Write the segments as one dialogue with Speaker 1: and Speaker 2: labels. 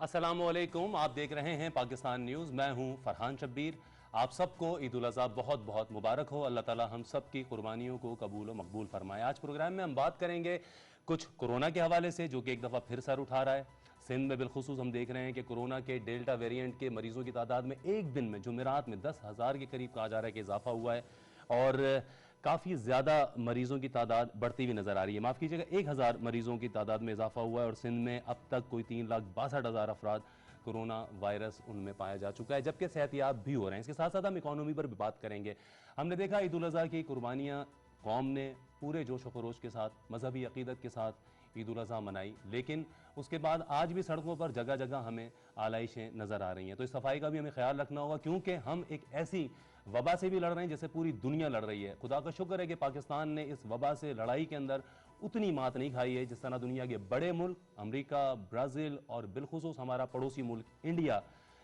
Speaker 1: अस्सलामुअलैकुम, आप देख रहे हैं पाकिस्तान न्यूज़। मैं हूं फरहान शब्बीर। आप सबको ईद उल अज़हा बहुत बहुत मुबारक हो। अल्लाह ताला हम सब की कुर्बानियों को कबूल व मकबूल फरमाए। आज प्रोग्राम में हम बात करेंगे कुछ कोरोना के हवाले से, जो कि एक दफ़ा फिर सर उठा रहा है। सिंध में बिलखुसूस हम देख रहे हैं कि कोरोना के डेल्टा वेरिएंट के मरीजों की तादाद में एक दिन में जुमेरात में 10,000 के करीब कहा जा रहा है कि इजाफा हुआ है और काफ़ी ज़्यादा मरीजों की तादाद बढ़ती हुई नजर आ रही है। माफ़ कीजिएगा, 1,000 मरीजों की तादाद में इजाफा हुआ है और सिंध में अब तक कोई 3,62,000 अफराद कोरोना वायरस उनमें पाया जा चुका है, जबकि सेहतियाब भी हो रहे हैं। इसके साथ साथ हम इकॉनमी पर भी बात करेंगे। हमने देखा ईद उल अज़हा की कुर्बानियाँ कौम ने पूरे जोश व खरोश के साथ, मजहबी अकीदत के साथ ईद उल अज़हा मनाई, लेकिन उसके बाद आज भी सड़कों पर जगह जगह हमें आलाइशें नज़र आ रही हैं। तो इस सफाई का भी हमें ख्याल रखना होगा, क्योंकि हम एक ऐसी वबा से भी लड़ रहे हैं जिससे पूरी दुनिया लड़ रही है। खुदा का शुक्र है कि पाकिस्तान ने इस वबा से लड़ाई के अंदर उतनी मात नहीं खाई है जिस तरह दुनिया के बड़े मुल्क अमेरिका, ब्राज़ील और बिलखुसूस हमारा पड़ोसी मुल्क इंडिया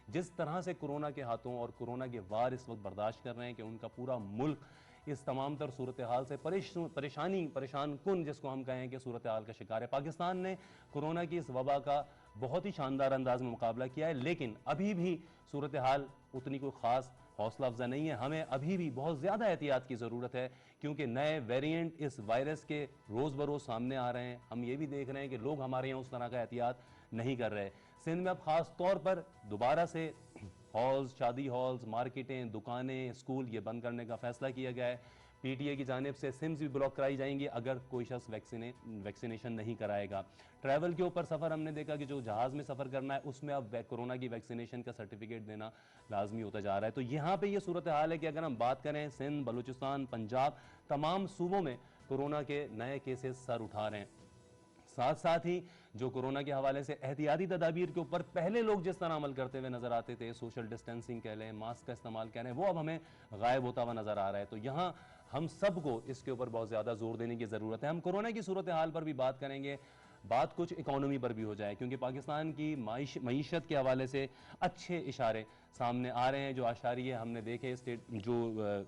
Speaker 1: जिस तरह से कोरोना के हाथों और कोरोना के वार इस वक्त बर्दाश्त कर रहे हैं कि उनका पूरा मुल्क इस तमाम तर सूरत हाल से परेशान कुन जिसको हम कहें कि सूरत हाल का शिकार है। पाकिस्तान ने कोरोना की इस वबा का बहुत ही शानदार अंदाज में मुकाबला किया है, लेकिन अभी भी सूरत हाल उतनी कोई ख़ास हौसला अफजा नहीं है। हमें अभी भी बहुत ज़्यादा एहतियात की ज़रूरत है, क्योंकि नए वेरिएंट इस वायरस के रोज़ बरोज़ सामने आ रहे हैं। हम ये भी देख रहे हैं कि लोग हमारे यहाँ उस तरह का एहतियात नहीं कर रहे। सिंध में अब ख़ास तौर पर दोबारा से हॉल्स, शादी हॉल्स, मार्केटें, दुकानें, स्कूल ये बंद करने का फैसला किया गया है। पीटीए की जानिब से सिम्स भी ब्लॉक कराई जाएंगी अगर कोई शख्स वैक्सीनेशन नहीं कराएगा। ट्रैवल के ऊपर सफ़र हमने देखा कि जो जहाज़ में सफ़र करना है उसमें अब कोरोना की वैक्सीनेशन का सर्टिफिकेट देना लाजमी होता जा रहा है। तो यहाँ पे ये सूरत हाल है कि अगर हम बात करें सिंध, बलूचिस्तान, पंजाब, तमाम सूबों में कोरोना के नए केसेस सर उठा रहे हैं। साथ साथ ही जो कोरोना के हवाले से एहतियाती तदाबीर के ऊपर पहले लोग जिस तरह अमल करते हुए नजर आते थे, सोशल डिस्टेंसिंग कह लें, मास्क का इस्तेमाल कह लें, वो अब हमें गायब होता हुआ नजर आ रहा है। तो यहाँ हम सबको इसके ऊपर बहुत ज़्यादा जोर देने की ज़रूरत है। हम कोरोना की सूरत हाल पर भी बात करेंगे, बात कुछ इकॉनमी पर भी हो जाए, क्योंकि पाकिस्तान की मईशत के हवाले से अच्छे इशारे सामने आ रहे हैं। जो आशारिये हमने देखे, स्टेट जो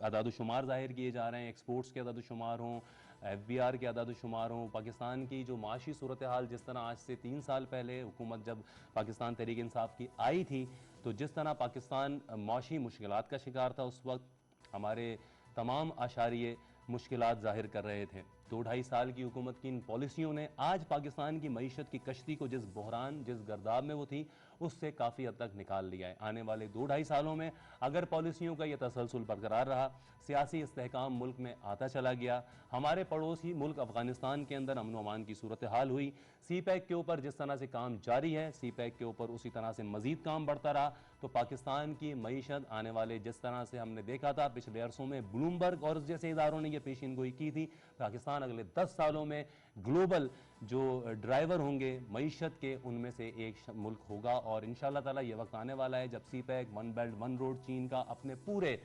Speaker 1: अदाद-ओ-शुमार ज़ाहिर किए जा रहे हैं, एक्सपोर्ट्स के अदाद-ओ-शुमार हों, FBR के अदाद-ओ-शुमार हों, पाकिस्तान की जो माशी सूरत हाल जिस तरह आज से 3 साल पहले हुकूमत जब पाकिस्तान तहरीक इंसाफ की आई थी, तो जिस तरह पाकिस्तान माशी मुश्किलात का शिकार था, उस वक्त हमारे तमाम आशारिये मुश्किलात जाहिर कर रहे थे। 2-2.5 साल की हुकूमत की इन पॉलिसियों ने आज पाकिस्तान की मईशत की कश्ती को जिस बहरान, जिस गर्दाब में वो थी, उससे काफ़ी हद तक निकाल लिया है। आने वाले 2-2.5 सालों में अगर पॉलिसियों का यह तसलसल बरकरार रहा, सियासी इस्तेहकाम मुल्क में आता चला गया, हमारे पड़ोसी मुल्क अफगानिस्तान के अंदर अमन अमान की सूरत हाल हुई, CPEC के ऊपर जिस तरह से काम जारी है, CPEC के ऊपर उसी तरह से मजीद काम बढ़ता रहा, तो पाकिस्तान की मईशत आने वाले, जिस तरह से हमने देखा था पिछले अरसों में ब्लूमबर्ग और जैसे इदारों ने यह पेशीन गोई की थी, पाकिस्तान अगले 10 सालों में ग्लोबल जो ड्राइवर होंगे मईशत के, उनमें से एक मुल्क होगा। और इंशाअल्लाह ताला ये वक्त आने वाला है जब CPEC, one belt one road चीन का अपने पूरे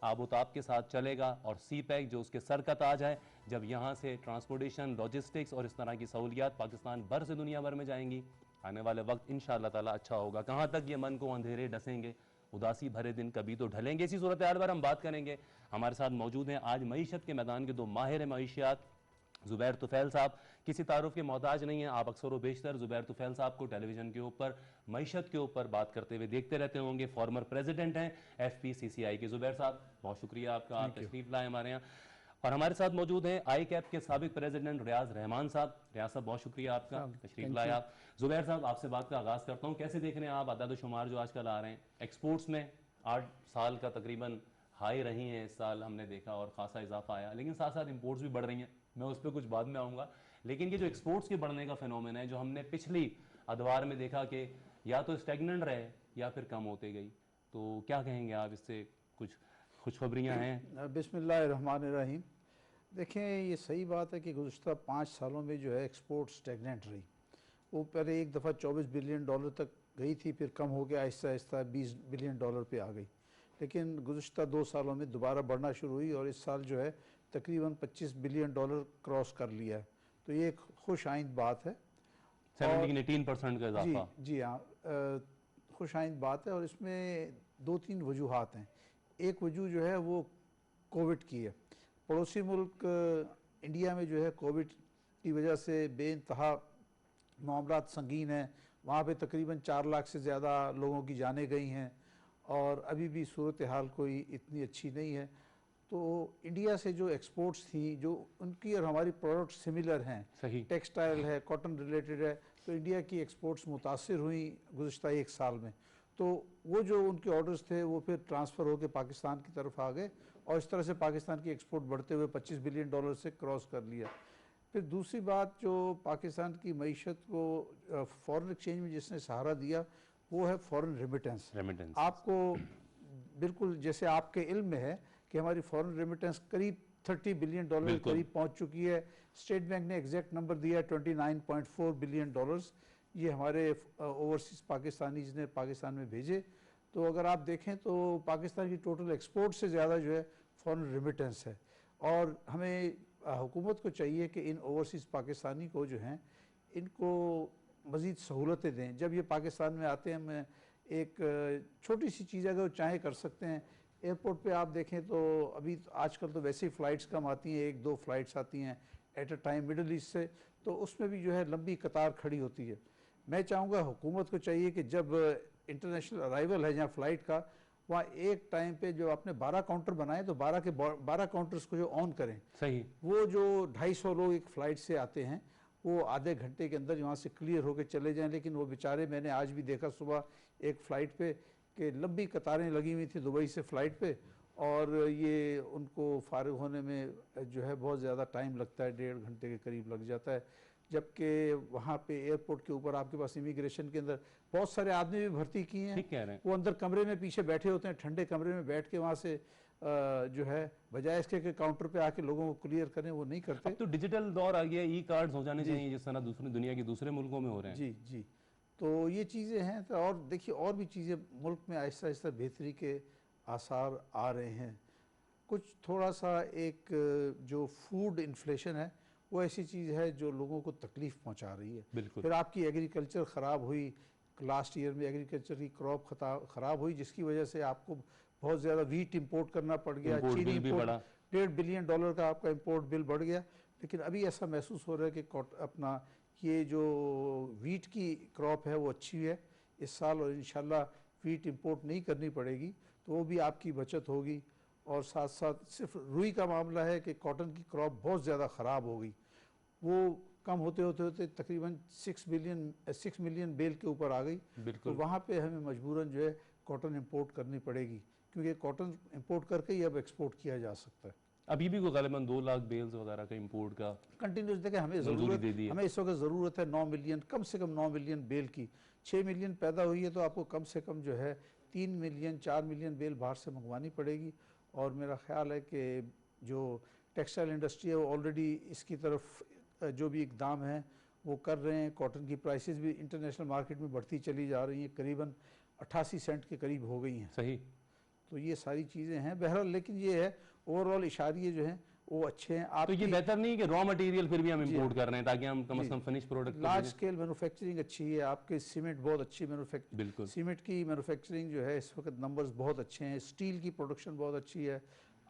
Speaker 1: आबोताब के साथ चलेगा और CPEC जो उसके सर का ताज है, जब यहाँ से ट्रांसपोर्टेशन, लॉजिस्टिक्स और इस तरह की सहूलियात पाकिस्तान भर से दुनिया भर में जाएंगी, आने वाले वक्त इंशाअल्लाह ताला अच्छा होगा। कहाँ तक ये मन को अंधेरे डसेंगे, उदासी भरे दिन कभी तो ढलेंगे। इसी सूरत हाल पर हम बात करेंगे। हमारे साथ मौजूद हैं आज मईशत के मैदान के 2 माहिर मईशियात, ज़ुबैर तुफ़ैल साहब। किसी तारुफ के मोहताज नहीं है, आप अक्सर व बेशतर ज़ुबैर तुफ़ैल साहब को टेलीविज़न के ऊपर मईशत के ऊपर बात करते हुए देखते रहते होंगे। फॉर्मर प्रेसिडेंट हैं FPCCI के। ज़ुबैर साहब, बहुत शुक्रिया आपका, आप तशरीफ़ लाए हमारे यहाँ। और हमारे साथ मौजूद हैं ICAP के साबिक प्रेसिडेंट रियाज रहमान साहब। रियाज साहब, बहुत शुक्रिया आपका, तशरीफ लाए आप। ज़ुबैर साहब, आपसे बात का आगाज़ करता हूँ, कैसे देख रहे हैं आप अदाद-ओ-शुमार जो आजकल आ रहे हैं? एक्सपोर्ट्स में 8 साल का तकरीबन हाई रही हैं इस साल, हमने देखा, और ख़ासा इजाफा आया, लेकिन साथ साथ इंपोर्ट्स भी बढ़ रही हैं, मैं उस पर कुछ बाद में आऊँगा। लेकिन ये जो एक्सपोर्ट्स के बढ़ने का फिनोमेना है, जो हमने पिछली अदवार में देखा कि या तो स्टेगनेंट रहे या फिर कम होते गई, तो क्या कहेंगे आप इससे? कुछ खुशखबरियाँ हैं?
Speaker 2: बिस्मिल्लाहिर्रहमानिर्रहीम। देखें, ये सही बात है कि गुज़श्ता 5 सालों में जो है एक्सपोर्ट स्टेगनेंट रही। वो पहले एक दफ़ा $24 बिलियन तक गई थी, फिर कम हो गया, आहिस्ता आहिस्ता $20 बिलियन पे आ गई, लेकिन गुज़श्ता 2 सालों में दोबारा बढ़ना शुरू हुई और इस साल जो है तकरीबन $25 बिलियन क्रॉस कर लिया है। तो ये एक खुश आइंद बात है।
Speaker 1: 17-18% का इजाफा।
Speaker 2: जी हाँ, खुश आइंद बात है और इसमें 2-3 वजूहात हैं। एक वजह जो है वो कोविड की है। पड़ोसी मुल्क इंडिया में जो है कोविड की वजह से बेइंतहा मामलात संगीन हैं, वहाँ पे तकरीबन 4 लाख से ज़्यादा लोगों की जानें गई हैं और अभी भी सूरत हाल कोई इतनी अच्छी नहीं है। तो इंडिया से जो एक्सपोर्ट्स थी, जो उनकी और हमारी प्रोडक्ट सिमिलर हैं,
Speaker 1: सही।
Speaker 2: टेक्सटाइल है, कॉटन रिलेटेड है, तो इंडिया की एक्सपोर्ट्स मुतासिर हुई गुज़िश्ता 1 साल में। तो वो जो उनके ऑर्डर्स थे वो फिर ट्रांसफ़र होकर पाकिस्तान की तरफ आ गए और इस तरह से पाकिस्तान की एक्सपोर्ट बढ़ते हुए $25 बिलियन से क्रॉस कर लिया। फिर दूसरी बात, जो पाकिस्तान की मईशत को फॉरेन एक्सचेंज में जिसने सहारा दिया वो है फॉरेन रेमिटेंस। आपको बिल्कुल जैसे आपके इल्म में है कि हमारी फॉरेन रेमिटेंस करीब $30 बिलियन के करीब पहुंच चुकी है। स्टेट बैंक ने एग्जैक्ट नंबर दिया है $29.4 बिलियन। ये हमारे ओवरसीज पाकिस्तानीज ने पाकिस्तान में भेजे। तो अगर आप देखें तो पाकिस्तान की टोटल एक्सपोर्ट से ज़्यादा जो है फॉरेन रेमिटेंस है और हमें हुकूमत को चाहिए कि इन ओवरसीज़ पाकिस्तानी को जो हैं इनको मज़ीद सहूलतें दें। जब ये पाकिस्तान में आते हैं, मैं एक छोटी सी चीज़ अगर चाहें कर सकते हैं। एयरपोर्ट पे आप देखें तो अभी तो आजकल तो वैसे ही फ़्लाइट्स कम आती हैं, 1-2 फ़्लाइट्स आती हैं at a time middle east से, तो उसमें भी जो है लंबी कतार खड़ी होती है। मैं चाहूँगा हुकूमत को चाहिए कि जब इंटरनेशनल अराइवल है जहाँ फ़्लाइट का, वहाँ एक टाइम पे जो आपने 12 काउंटर बनाए तो 12 के 12 काउंटर्स को जो ऑन करें।
Speaker 1: सही। वो
Speaker 2: जो 250 लोग एक फ़्लाइट से आते हैं वो आधे घंटे के अंदर यहाँ से क्लियर होकर चले जाएं, लेकिन वो बेचारे, मैंने आज भी देखा सुबह एक फ़्लाइट पे कि लंबी कतारें लगी हुई थी दुबई से फ़्लाइट पे और ये उनको फारिग होने में जो है बहुत ज़्यादा टाइम लगता है, 1.5 घंटे के करीब लग जाता है। जबकि वहाँ पे एयरपोर्ट के ऊपर आपके पास इमिग्रेशन के अंदर बहुत सारे आदमी भी भर्ती किए हैं। वो अंदर कमरे में पीछे बैठे होते हैं, ठंडे कमरे में बैठ के वहाँ से जो है बजाय इसके कि काउंटर पे आके लोगों को क्लियर करें, वो नहीं करते।
Speaker 1: अब तो डिजिटल दौर आ गया, ई कार्ड्स हो जाने चाहिए जिस तरह दूसरी दुनिया के दूसरे मुल्कों में हो रहे हैं।
Speaker 2: जी जी, तो ये चीज़ें हैं। तो और देखिए और भी चीज़ें मुल्क में आहिस्ता आहिस्ता बेहतरी के आसार आ रहे हैं। कुछ थोड़ा सा एक जो फूड इन्फ्लेशन है वो ऐसी चीज़ है जो लोगों को तकलीफ़ पहुंचा रही है। फिर आपकी एग्रीकल्चर ख़राब हुई, लास्ट ईयर में एग्रीकल्चर की क्रॉप ख़राब हुई जिसकी वजह से आपको बहुत ज़्यादा वीट इंपोर्ट करना पड़ गया, चीनी इंपोर्ट, $1.5 बिलियन का आपका इंपोर्ट बिल बढ़ गया। लेकिन अभी ऐसा महसूस हो रहा है कि अपना ये जो वीट की क्रॉप है वो अच्छी है इस साल और इंशाल्लाह वीट इंपोर्ट नहीं करनी पड़ेगी, तो वो भी आपकी बचत होगी। और साथ साथ सिर्फ रुई का मामला है कि कॉटन की क्रॉप बहुत ज़्यादा ख़राब हो गई, वो कम होते होते होते तकरीबन 6 मिलियन बेल के ऊपर आ गई। तो वहाँ पे हमें मजबूरन जो है कॉटन इंपोर्ट करनी पड़ेगी, क्योंकि कॉटन इंपोर्ट करके ही अब एक्सपोर्ट किया जा सकता है।
Speaker 1: अभी भी गालिबन 2 लाख बेल्स वगैरह का इंपोर्ट का
Speaker 2: कंटिन्यूस देखें, हमें इस वक्त ज़रूरत है 9 मिलियन, कम से कम 9 मिलियन बेल की। 6 मिलियन पैदा हुई है तो आपको कम से कम जो है 3 मिलियन 4 मिलियन बेल बाहर से मंगवानी पड़ेगी। और मेरा ख्याल है कि जो टेक्सटाइल इंडस्ट्री है वो ऑलरेडी इसकी तरफ जो भी इकदाम है वो कर रहे हैं। कॉटन की प्राइसेस भी इंटरनेशनल मार्केट में बढ़ती चली जा रही हैं, करीबन 88 सेंट के करीब हो गई हैं।
Speaker 1: सही।
Speaker 2: तो ये सारी चीज़ें हैं बहरहाल, लेकिन ये है ओवरऑल इशारे जो हैं वो अच्छे हैं। आप
Speaker 1: तो ये बेहतर नहीं कि रॉ मटेरियल फिर भी हम इंपोर्ट कर रहे हैं ताकि हम कम से कम finish product,
Speaker 2: large scale manufacturing अच्छी है आपके, सीमेंट बहुत अच्छी मैन्युफैक्चरिंग, सीमेंट की मैन्युफैक्चरिंग जो है इस वक्त नंबर्स बहुत अच्छे हैं। स्टील की प्रोडक्शन बहुत अच्छी है,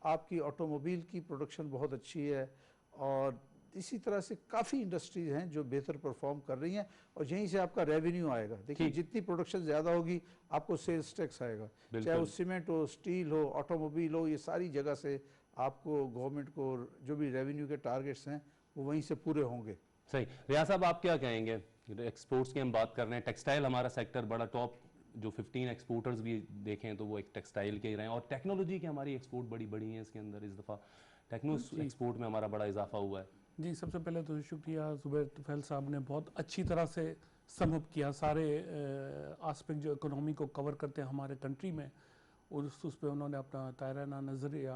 Speaker 2: आपकी ऑटोमोबाइल की प्रोडक्शन बहुत अच्छी है और इसी तरह से काफ़ी इंडस्ट्रीज हैं जो बेहतर परफॉर्म कर रही हैं और यहीं से आपका रेवेन्यू आएगा। देखिए जितनी प्रोडक्शन ज़्यादा होगी आपको सेल्स टैक्स आएगा, चाहे वो सीमेंट हो, स्टील हो, ऑटोमोबाइल हो, ये सारी जगह से आपको गवर्नमेंट को जो भी रेवेन्यू के टारगेट्स हैं वो वहीं से पूरे होंगे।
Speaker 1: सही। रियाज साहब आप क्या कहेंगे? एक्सपोर्ट्स की हम बात कर रहे हैं, टेक्सटाइल हमारा सेक्टर बड़ा टॉप, जो 15 एक्सपोर्टर्स भी देखें तो वो एक टेक्सटाइल के ही रहे हैं और टेक्नोलॉजी की हमारी एक्सपोर्ट बड़ी है इसके अंदर। इस दफ़ा टेक्नो एक्सपोर्ट में हमारा बड़ा इजाफा हुआ है।
Speaker 3: जी, सबसे पहले तो शुक्रिया ज़ुबैर तुफैल साहब ने बहुत अच्छी तरह से समअप किया सारे आस्पेक्ट जो इकोनॉमी को कवर करते हैं हमारे कंट्री में, और उस पर उन्होंने अपना तायराना नज़रिया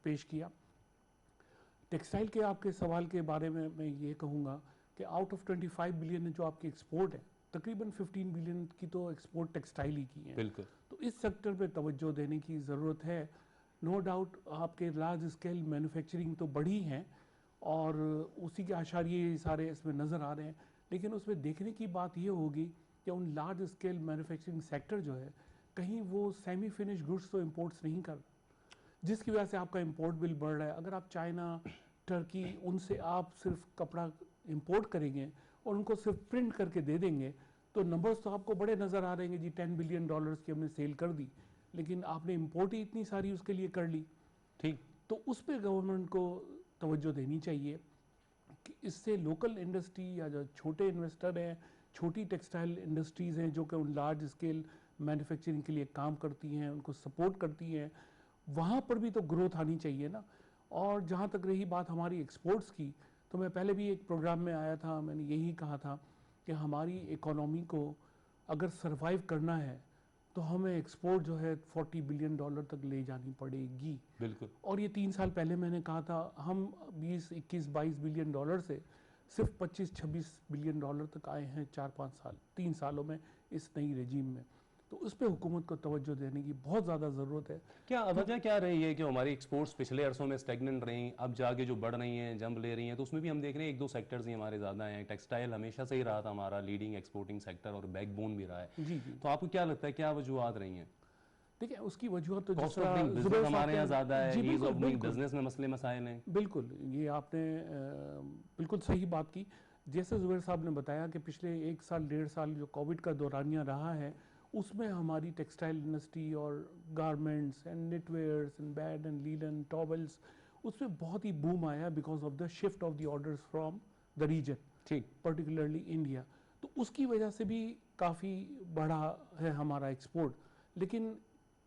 Speaker 3: पेश किया। टेक्सटाइल के आपके सवाल के बारे में मैं ये कहूँगा कि आउट ऑफ 25 बिलियन जो आपकी एक्सपोर्ट है, तकरीबन 15 बिलियन की तो एक्सपोर्ट टेक्सटाइल ही की है।
Speaker 1: बिल्कुल।
Speaker 3: तो इस सेक्टर पे तवज्जो देने की ज़रूरत है। नो डाउट आपके लार्ज स्केल मैन्युफैक्चरिंग तो बढ़ी हैं और उसी के आशारिये सारे इसमें नज़र आ रहे हैं, लेकिन उसमें देखने की बात ये होगी कि उन लार्ज स्केल मैन्युफैक्चरिंग सेक्टर जो है कहीं वो सेमी फिनिश गुड्स तो इंपोर्ट्स नहीं कर, जिसकी वजह से आपका इंपोर्ट बिल बढ़ रहा है। अगर आप चाइना, टर्की, उनसे आप सिर्फ कपड़ा इंपोर्ट करेंगे और उनको सिर्फ प्रिंट करके दे देंगे तो नंबर्स तो आपको बड़े नज़र आ रहे हैं जी, $10 बिलियन की हमने सेल कर दी, लेकिन आपने इम्पोर्ट ही इतनी सारी उसके लिए कर ली।
Speaker 1: ठीक।
Speaker 3: तो उस पर गवर्नमेंट को तवज्जो देनी चाहिए कि इससे लोकल इंडस्ट्री या जो छोटे इन्वेस्टर हैं, छोटी टेक्सटाइल इंडस्ट्रीज़ हैं जो कि उन लार्ज स्केल मैन्युफैक्चरिंग के लिए काम करती हैं, उनको सपोर्ट करती हैं, वहाँ पर भी तो ग्रोथ आनी चाहिए ना। और जहाँ तक रही बात हमारी एक्सपोर्ट्स की, तो मैं पहले भी एक प्रोग्राम में आया था, मैंने यही कहा था कि हमारी इकोनॉमी को अगर सरवाइव करना है तो हमें एक्सपोर्ट जो है $40 बिलियन तक ले जानी पड़ेगी।
Speaker 1: बिल्कुल।
Speaker 3: और ये 3 साल पहले मैंने कहा था, हम 20, 21, 22 बिलियन डॉलर से सिर्फ 25, 26 बिलियन डॉलर तक आए हैं 4-5 साल, 3 सालों में इस नई रेजीम में। तो उस पर हुकूमत को तवज्जो देने की बहुत ज़्यादा ज़रूरत है।
Speaker 1: क्या वजह क्या रही है कि हमारी एक्सपोर्ट्स पिछले अरसों में स्टेगनेंट रही, अब जाके जो बढ़ रही हैं, जंप ले रही हैं, तो उसमें भी हम देख रहे हैं 1-2 सेक्टर्स ही हमारे ज़्यादा हैं। टेक्सटाइल हमेशा से ही रहा था हमारा लीडिंग एक्सपोर्टिंग सेक्टर और बैकबोन भी रहा है।
Speaker 3: जी जी।
Speaker 1: तो आपको क्या लगता है क्या वजूहत रही हैं?
Speaker 3: देखिए उसकी वजूहत तो
Speaker 1: कॉस्ट ऑफ डूइंग बिजनेस हमारे यहाँ ज़्यादा है, ईज ऑफ डूइंग बिजनेस में मसले मसाइल हैं।
Speaker 3: बिल्कुल, ये आपने बिल्कुल सही बात की। जैसे जुबैर साहब ने बताया कि पिछले 1 साल 1.5 साल जो कोविड का दौरानिया रहा है, उसमें हमारी टेक्सटाइल इंडस्ट्री और garments and knitwears and bed and linen towels, उसमें बहुत ही बूम आया because of the shift of the orders from the region,
Speaker 1: ठीक,
Speaker 3: पर्टिकुलरली इंडिया। तो उसकी वजह से भी काफ़ी बढ़ा है हमारा एक्सपोर्ट, लेकिन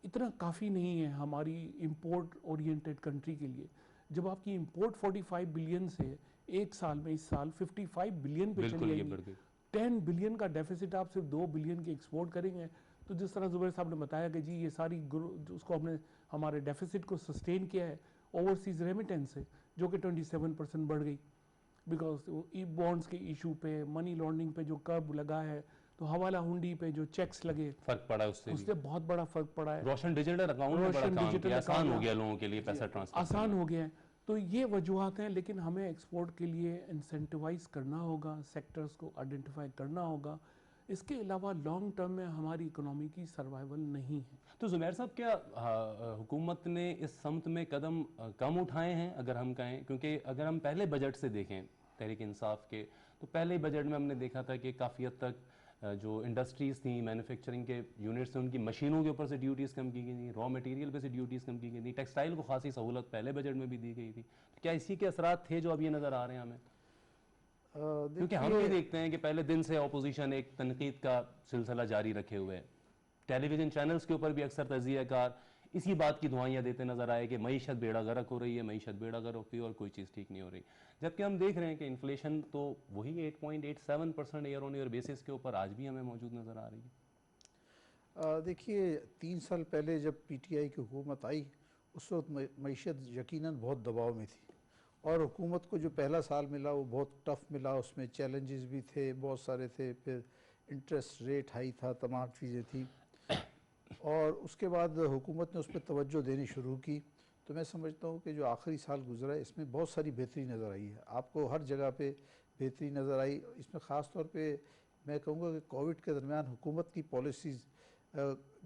Speaker 3: इतना काफ़ी नहीं है हमारी इंपोर्ट ओरिएंटेड कंट्री के लिए। जब आपकी इंपोर्ट 45 बिलियन से एक साल में इस साल 55 बिलियन पे चली जाएगी, 10 बिलियन का डेफिसिट आप सिर्फ 2 बिलियन की एक्सपोर्ट करेंगे, तो जिस तरह जुबैर साहब ने बताया कि जी ये सारी उसको हमने हमारे डेफिसिट को सस्टेन किया है ओवरसीज रेमिटेंस से, जो कि 27% बढ़ गई बिकॉज बॉन्ड्स के इशू पे, मनी लॉन्ड्रिंग पे जो कर्ब लगा है, तो हवाला हुंडी पे जो चेक्स लगे,
Speaker 1: फर्क पड़ा है उससे
Speaker 3: बहुत बड़ा फर्क पड़ा है।
Speaker 1: रोशन डिजिटल अकाउंट में बड़ा काम किया, आसान हो गया लोगों के लिए पैसा ट्रांसफर,
Speaker 3: आसान हो गया है। तो ये वजूहत हैं, लेकिन हमें एक्सपोर्ट के लिए इंसेंटिवाइज करना होगा, सेक्टर्स को आइडेंटिफाई करना होगा। इसके अलावा लॉन्ग टर्म में हमारी इकोनॉमी की सर्वाइवल नहीं है।
Speaker 1: तो जुबैर साहब क्या हुकूमत ने इस समत में कदम कम उठाए हैं अगर हम कहें? क्योंकि अगर हम पहले बजट से देखें तहरीक इंसाफ के, तो पहले बजट में हमने देखा था कि काफ़ी हद तक जो इंडस्ट्रीज़ थी, मैन्युफैक्चरिंग के यूनिट्स थे, उनकी मशीनों के ऊपर से ड्यूटीज़ कम की गई थी, रॉ मटेरियल पे से ड्यूटीज़ कम की गई थी, टेक्सटाइल को खासी सहूलत पहले बजट में भी दी गई थी। तो क्या इसी के असरात थे जो अब ये नज़र आ रहे हैं हमें? क्योंकि हम ये देखते हैं कि पहले दिन से अपोजिशन एक तनकीद का सिलसिला जारी रखे हुए है, टेलीविज़न चैनल्स के ऊपर भी अक्सर तजियाकार इसी बात की दुआइयाँ देते नजर आए कि मईशत बेड़ा गर्क हो रही है, मईशत बेड़ा गर्क होती है और कोई चीज़ ठीक नहीं हो रही। जबकि हम देख रहे हैं कि इन्फ्लेशन तो वही 8.87% ईयर ऑन ईयर बेसिस के ऊपर आज भी हमें मौजूद नज़र आ रही है।
Speaker 2: देखिए 3 साल पहले जब PTI की हुकूमत आई, उस वक्त मईशत यकीनन बहुत दबाव में थी, और हुकूमत को जो पहला साल मिला वो बहुत टफ मिला, उसमें चैलेंजेस भी थे, बहुत सारे थे, फिर इंटरेस्ट रेट हाई था, तमाम चीज़ें थी, और उसके बाद हुकूमत ने उस पर तवज्जो देनी शुरू की। तो मैं समझता हूँ कि जो आखिरी साल गुजरा है इसमें बहुत सारी बेहतरी नज़र आई है, आपको हर जगह पे बेहतरी नज़र आई। इसमें ख़ास तौर पे मैं कहूँगा कि कोविड के दरमियान हुकूमत की पॉलिसीज़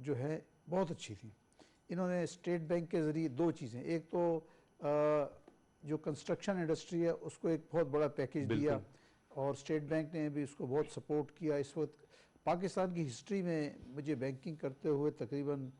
Speaker 2: जो है बहुत अच्छी थी। इन्होंने स्टेट बैंक के ज़रिए 2 चीज़ें, एक तो जो कंस्ट्रक्शन इंडस्ट्री है उसको एक बहुत बड़ा पैकेज दिया, और स्टेट बैंक ने भी उसको बहुत सपोर्ट किया। इस वक्त पाकिस्तान की हिस्ट्री में मुझे बैंकिंग करते हुए तकरीबन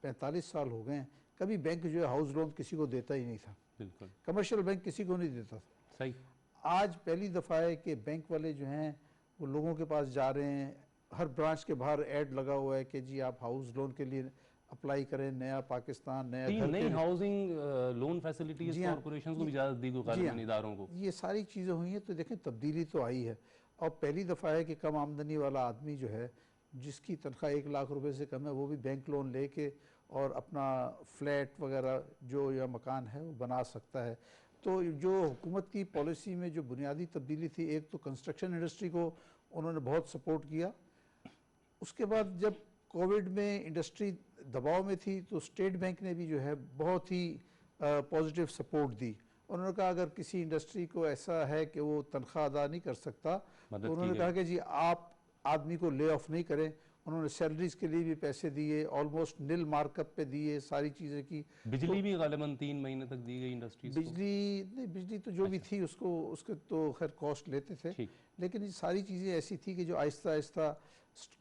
Speaker 2: 45 साल हो गए हैं, कभी बैंक जो है हाउस लोन किसी को देता ही नहीं था,
Speaker 1: बिल्कुल
Speaker 2: कमर्शियल बैंक किसी को नहीं देता था।
Speaker 1: सही,
Speaker 2: आज पहली दफ़ा है कि बैंक वाले जो हैं वो लोगों के पास जा रहे हैं, हर ब्रांच के बाहर ऐड लगा हुआ है कि जी आप हाउस लोन के लिए अप्लाई करें, नया पाकिस्तान, नया घर,
Speaker 1: नई हाउसिंग लोन फैसिलिटीज कॉर्पोरेशंस को भी इजाजत दी गई इदारों को,
Speaker 2: ये सारी चीज़ें हुई हैं। तो देखें तब्दीली तो आई है, और पहली दफ़ा है कि कम आमदनी वाला आदमी जो है, जिसकी तनख्वाह 1 लाख रुपए से कम है, वो भी बैंक लोन लेके और अपना फ्लैट वगैरह जो या मकान है वो बना सकता है। तो जो हुकूमत की पॉलिसी में जो बुनियादी तब्दीली थी, एक तो कंस्ट्रक्शन इंडस्ट्री को उन्होंने बहुत सपोर्ट किया। उसके बाद जब कोविड में इंडस्ट्री दबाव में थी तो स्टेट बैंक ने भी जो है बहुत ही पॉजिटिव सपोर्ट दी। उन्होंने कहा अगर किसी इंडस्ट्री को ऐसा है कि वो तनख्वाह अदा नहीं कर सकता, तो उन्होंने कहा कि जी आप आदमी को ले ऑफ नहीं करें, उन्होंने सैलरीज के लिए भी पैसे दिए, ऑलमोस्ट नील मार्कअप पे दिए सारी चीज़ें की।
Speaker 1: बिजली भी गालिबन 3 महीने तक दी गई इंडस्ट्रीज को।
Speaker 2: बिजली नहीं, बिजली तो जो भी थी उसको उसके तो खैर कॉस्ट लेते थे,
Speaker 1: ठीक।
Speaker 2: लेकिन ये सारी चीज़ें ऐसी थी कि जो आहिस्ता आहिस्ता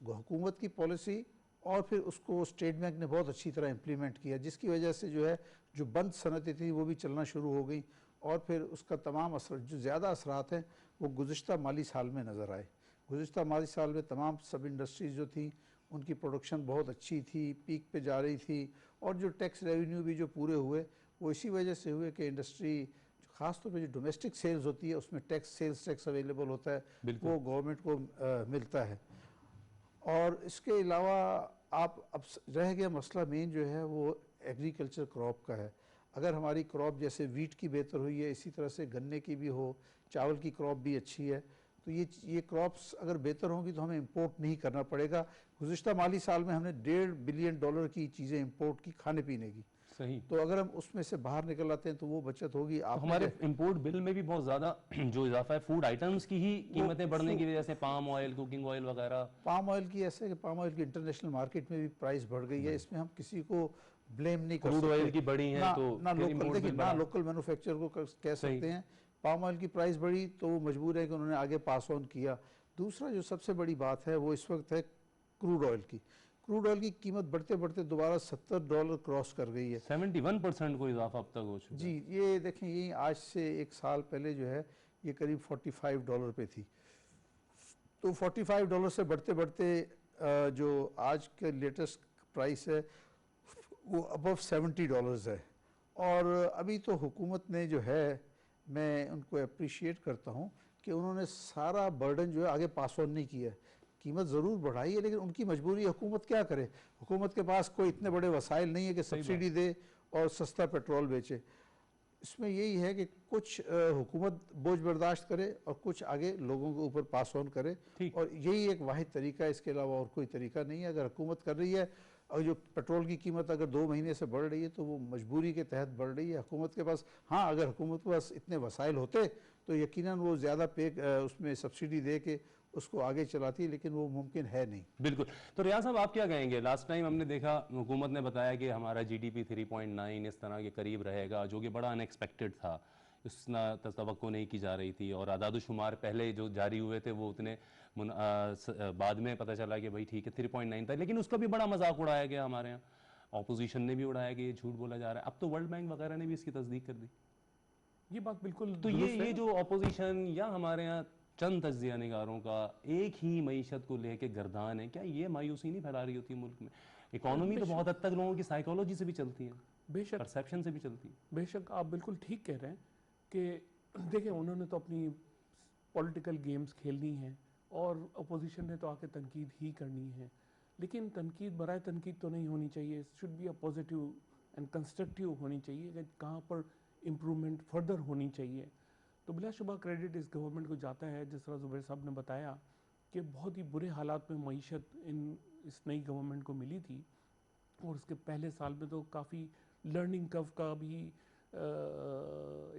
Speaker 2: हुकूमत की पॉलिसी और फिर उसको स्टेट बैंक ने बहुत अच्छी तरह इम्प्लीमेंट किया, जिसकी वजह से जो है जो बंद सनतें थी वो भी चलना शुरू हो गई, और फिर उसका तमाम असर जो ज़्यादा असरात हैं वो गुज़िश्ता माली साल में नज़र आए। गुज़िश्ता माली साल में तमाम सब इंडस्ट्रीज़ जो थी उनकी प्रोडक्शन बहुत अच्छी थी, पीक पे जा रही थी, और जो टैक्स रेवेन्यू भी जो पूरे हुए वो इसी वजह से हुए कि इंडस्ट्री ख़ास तौर पे जो डोमेस्टिक सेल्स होती है उसमें सेल्स टैक्स अवेलेबल होता है, वो गवर्नमेंट को मिलता है। और इसके अलावा आप अब रह गया मसला मेन जो है वो एग्रीकल्चर क्रॉप का है। अगर हमारी क्रॉप जैसे वीट की बेहतर हुई है, इसी तरह से गन्ने की भी हो, चावल की क्रॉप भी अच्छी है, तो ये क्रॉप्स अगर बेहतर होंगी तो हमें इंपोर्ट नहीं करना पड़ेगा। गुज़िश्ता माली साल में हमने $1.5 बिलियन की चीज़ें इंपोर्ट की खाने पीने की,
Speaker 1: सही।
Speaker 2: तो अगर हम उसमें से बाहर निकल आते हैं तो वो बचत होगी।
Speaker 1: तो हमारे इंपोर्ट बिल में भी बहुत ज़्यादा जो इजाफा है फूड आइटम्स की ही कीमतें बढ़ने की वजह से, पाम ऑयल, कुकिंग ऑयल वगैरह।
Speaker 2: पाम ऑयल की ऐसे कि पाम ऑयल की इंटरनेशनल मार्केट में भी प्राइस बढ़ गई है, इसमें हम किसी को ब्लेम नहीं कर
Speaker 1: क्रूड
Speaker 2: सकते।
Speaker 1: ऑयल की बढ़ी है तो
Speaker 2: ना
Speaker 1: फिर
Speaker 2: लोकल,
Speaker 1: import
Speaker 2: देखिए
Speaker 1: बिल
Speaker 2: ना
Speaker 1: बढ़ा।
Speaker 2: लोकल मैन्युफैक्चरर को कह सकते हैं। पाम ऑयल की प्राइस बढ़ी तो वो मजबूर है कि उन्होंने आगे पास ऑन किया। दूसरा जो सबसे बड़ी बात है वो इस वक्त है क्रूड ऑयल की। क्रूड ऑयल की कीमत बढ़ते बढ़ते दोबारा $70 क्रॉस कर गई है।
Speaker 1: 71% को इजाफा अब तक हो चुका है।
Speaker 2: जी, ये देखें, ये आज से एक साल पहले जो है ये करीब $45 पे थी, तो $45 से बढ़ते बढ़ते जो आज के लेटेस्ट प्राइस है वो अबव $70 है। और अभी तो हुकूमत ने जो है, मैं उनको अप्रिशिएट करता हूँ कि उन्होंने सारा बर्डन जो है आगे पास ऑन नहीं किया है। कीमत ज़रूर बढ़ाई है लेकिन उनकी मजबूरी है, हुकूमत क्या करे, हुकूमत के पास कोई इतने बड़े वसाइल नहीं है कि सब्सिडी दे और सस्ता पेट्रोल बेचे। इसमें यही है कि कुछ हुकूमत बोझ बर्दाश्त करे और कुछ आगे लोगों के ऊपर पास ऑन करे, और यही एक वाहिद तरीका है, इसके अलावा और कोई तरीका नहीं है। अगर हुकूमत कर रही है और जो पेट्रोल की कीमत अगर 2 महीने से बढ़ रही है तो वो मजबूरी के तहत बढ़ रही है हुकूमत के पास। हाँ, अगर हुकूमत के पास इतने वसाइल होते तो यकीनन वो ज़्यादा उसमें सब्सिडी दे के उसको आगे चलाती है, लेकिन वो मुमकिन है नहीं।
Speaker 1: बिल्कुल। तो रियाज साहब आप क्या कहेंगे? लास्ट टाइम हमने देखा हुकूमत ने बताया कि हमारा जीडीपी 3.9 इस तरह के करीब रहेगा, जो कि बड़ा अनएक्सपेक्टेड था, इतना तवक्को नहीं की जा रही थी, और आदादुशुमार पहले जो जारी हुए थे वो उतने बाद में पता चला कि भाई ठीक है 3.9 था, लेकिन उसका भी बड़ा मजाक उड़ाया गया हमारे यहाँ, ऑपोजिशन ने भी उड़ाया कि ये झूठ बोला जा रहा है। अब तो वर्ल्ड बैंक वगैरह ने भी इसकी तस्दीक कर दी।
Speaker 3: ये बात बिल्कुल
Speaker 1: तो ये जो ऑपोजिशन या हमारे यहाँ चंद तज्जिया निगारों का एक ही मईशत को लेके गर्दान है, क्या ये मायूसी नहीं फैला रही होती है मुल्क में? इकोनॉमी तो बहुत हद तक लोगों की साइकोलॉजी से भी चलती है,
Speaker 3: बेशक
Speaker 1: परसेप्शन से भी चलती है।
Speaker 3: बेशक आप बिल्कुल ठीक कह रहे हैं कि देखिए उन्होंने तो अपनी पॉलिटिकल गेम्स खेलनी है और अपोजिशन ने तो आके तनकीद ही करनी है, लेकिन तनकीद बराए तनकीद तो नहीं होनी चाहिए। Should be a positive and constructive होनी चाहिए कि कहाँ पर इम्प्रूवमेंट फर्दर होनी चाहिए। तो बिलाशुबा क्रेडिट इस गवर्नमेंट को जाता है, जिस तरह जुबैर साहब ने बताया कि बहुत ही बुरे हालात में मईशत इस नई गवर्नमेंट को मिली थी, और उसके पहले साल में तो काफ़ी लर्निंग कर्व का भी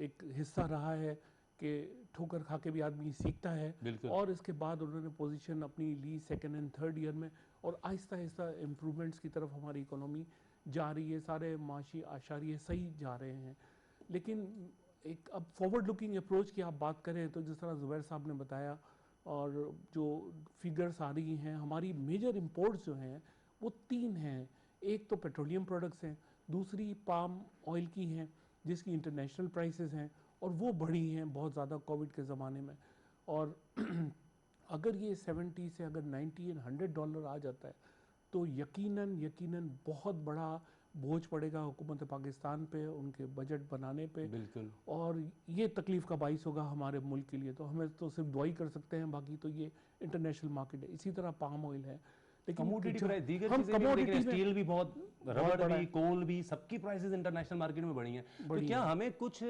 Speaker 3: एक हिस्सा रहा है कि ठोकर खा के भी आदमी सीखता है। और इसके बाद उन्होंने पोजीशन अपनी ली सेकेंड एंड थर्ड ईयर में, और आहिस्ता आहिस्ता इम्प्रूवमेंट्स की तरफ हमारी इकोनॉमी जा रही है, सारे माशी आशारिये सही जा रहे हैं। लेकिन एक अब फॉरवर्ड लुकिंग अप्रोच की आप बात करें तो जिस तरह जुबैर साहब ने बताया, और जो फिगर्स आ रही हैं, हमारी मेजर इंपोर्ट्स जो हैं वो 3 हैं। एक तो पेट्रोलियम प्रोडक्ट्स हैं, दूसरी पाम ऑयल की हैं जिसकी इंटरनेशनल प्राइसेस हैं और वो बढ़ी हैं बहुत ज़्यादा कोविड के ज़माने में। और अगर ये 70 से अगर 90 एंड $100 आ जाता है तो यकीनन बहुत बड़ा बोझ पड़ेगा हुकूमत पाकिस्तान पे, उनके बजट बनाने पे,
Speaker 1: बिल्कुल,
Speaker 3: और ये तकलीफ़ का बाइस होगा हमारे मुल्क के लिए। तो हमें तो सिर्फ दुआई कर सकते हैं, बाकी तो ये इंटरनेशनल मार्केट है। इसी तरह पाम ऑयल है, लेकिन
Speaker 1: कमोडिटी प्राइस, दीगर
Speaker 3: हम
Speaker 1: चीजें भी देख रहे हैं,
Speaker 3: कमोडिटी
Speaker 1: स्टील भी बहुत, रबड़
Speaker 3: बड़ा
Speaker 1: भी, कोल भी, सबकी प्राइसेस इंटरनेशनल मार्केट में बढ़ी हैं। तो क्या हमें कुछ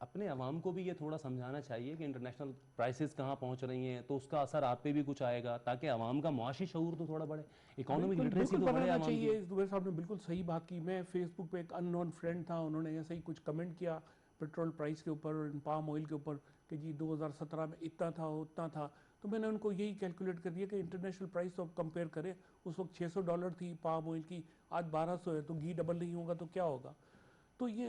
Speaker 1: अपने अवाम को भी ये थोड़ा समझाना चाहिए कि इंटरनेशनल प्राइसेस कहाँ पहुंच रही हैं, तो उसका असर आप पे भी कुछ आएगा, ताकि अवाम का मुआशी शऊर तो थोड़ा बढ़े, इकोनॉमिक लिटरेसी तो बढ़े अवाम की।
Speaker 3: जुबैर साहब ने बिल्कुल सही बात की। मैं फेसबुक पे एक अननोन फ्रेंड था, उन्होंने ऐसे ही कुछ कमेंट किया पेट्रोल प्राइस के ऊपर, पाम ऑयल के ऊपर, कि जी 2017 में इतना था उतना था। तो मैंने उनको यही कैलकुलेट कर दिया कि इंटरनेशनल प्राइस तो आप कंपेयर करें, उस वक्त $600 थी पाम ऑयल की, आज 1200 है, तो घी डबल नहीं होगा तो क्या होगा। तो ये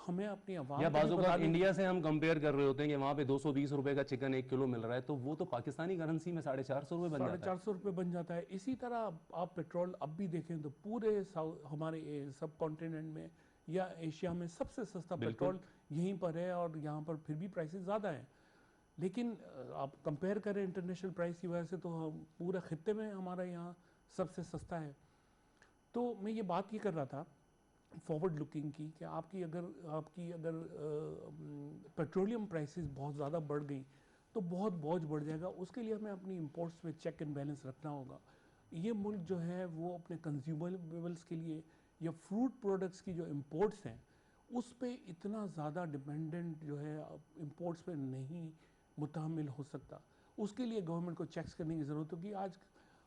Speaker 3: हमें अपनी आवाम
Speaker 1: या
Speaker 3: को भी
Speaker 1: बाजू का
Speaker 3: बताने
Speaker 1: इंडिया से हम कंपेयर कर रहे होते हैं कि वहाँ पे 220 रुपए का चिकन 1 किलो मिल रहा है, तो वो तो पाकिस्तानी करेंसी में 450 रुपए बन जाता है।
Speaker 3: 450 बन जाता है। इसी तरह आप पेट्रोल अब भी देखें तो पूरे हमारे सब कॉन्टिनेंट में या एशिया में सबसे सस्ता पेट्रोल यहीं पर है, और यहाँ पर फिर भी प्राइसेस ज़्यादा हैं। लेकिन आप कंपेयर करें इंटरनेशनल प्राइस की वजह से तो हम पूरे खित्ते में हमारा यहाँ सबसे सस्ता है। तो मैं ये बात ही कर रहा था फॉरवर्ड लुकिंग की, कि आपकी अगर पेट्रोलियम प्राइसेस बहुत ज़्यादा बढ़ गई तो बहुत बोझ बढ़ जाएगा। उसके लिए हमें अपनी इंपोर्ट्स पे चेक एंड बैलेंस रखना होगा। ये मुल्क जो है वो अपने कंज्यूमेबल्स के लिए या फ्रूट प्रोडक्ट्स की जो इंपोर्ट्स हैं उस पे इतना ज़्यादा डिपेंडेंट जो है इंपोर्ट्स पे नहीं मुतहमिल हो सकता। उसके लिए गवर्नमेंट को चेक्स करने की ज़रूरत होगी। आज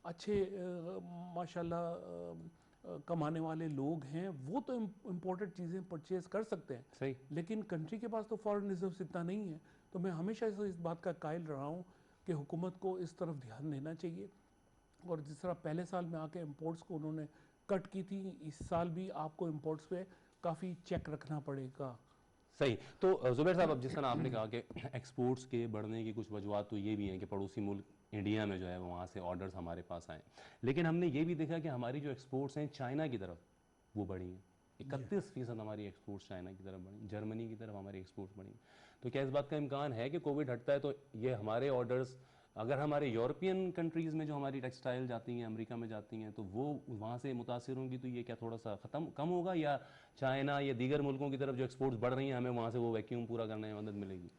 Speaker 3: अच्छे माशाल्लाह कमाने वाले लोग हैं, वो तो इम्पोर्टेड चीज़ें परचेज कर सकते हैं,
Speaker 1: सही।
Speaker 3: लेकिन कंट्री के पास तो फॉरेन रिजर्व्स इतना नहीं है। तो मैं हमेशा से इस बात का कायल रहा हूँ कि हुकूमत को इस तरफ ध्यान देना चाहिए। और जिस तरह पहले साल में आके इंपोर्ट्स को उन्होंने कट की थी, इस साल भी आपको इंपोर्ट्स पे काफ़ी चेक रखना पड़ेगा।
Speaker 1: सही। तो जुबैर साहब, अब जिस तरह आपने कहा कि एक्सपोर्ट्स के बढ़ने की कुछ वजूहत तो ये भी हैं कि पड़ोसी मुल्क इंडिया में जो है वहाँ से ऑर्डर्स हमारे पास आए, लेकिन हमने ये भी देखा कि हमारी जो एक्सपोर्ट्स हैं चाइना की तरफ वो बढ़ी हैं। 31% हमारी एक्सपोर्ट्स चाइना की तरफ बढ़ी, जर्मनी की तरफ हमारी एक्सपोर्ट्स बढ़ी। तो क्या इस बात का इम्कान है कि कोविड हटता है तो ये हमारे ऑर्डर्स, अगर हमारे यूरोपियन कंट्रीज़ में जो हमारी टेक्सटाइल जाती हैं, अमेरिका में जाती हैं, तो वो वहाँ से मुतासिर होंगी, तो ये क्या थोड़ा सा कम होगा, या चाइना या दीगर मुल्कों की तरफ जो एक्सपोर्ट्स बढ़ रही हैं हमें वहाँ से वो वैक्यूम पूरा करने में मदद मिलेगी?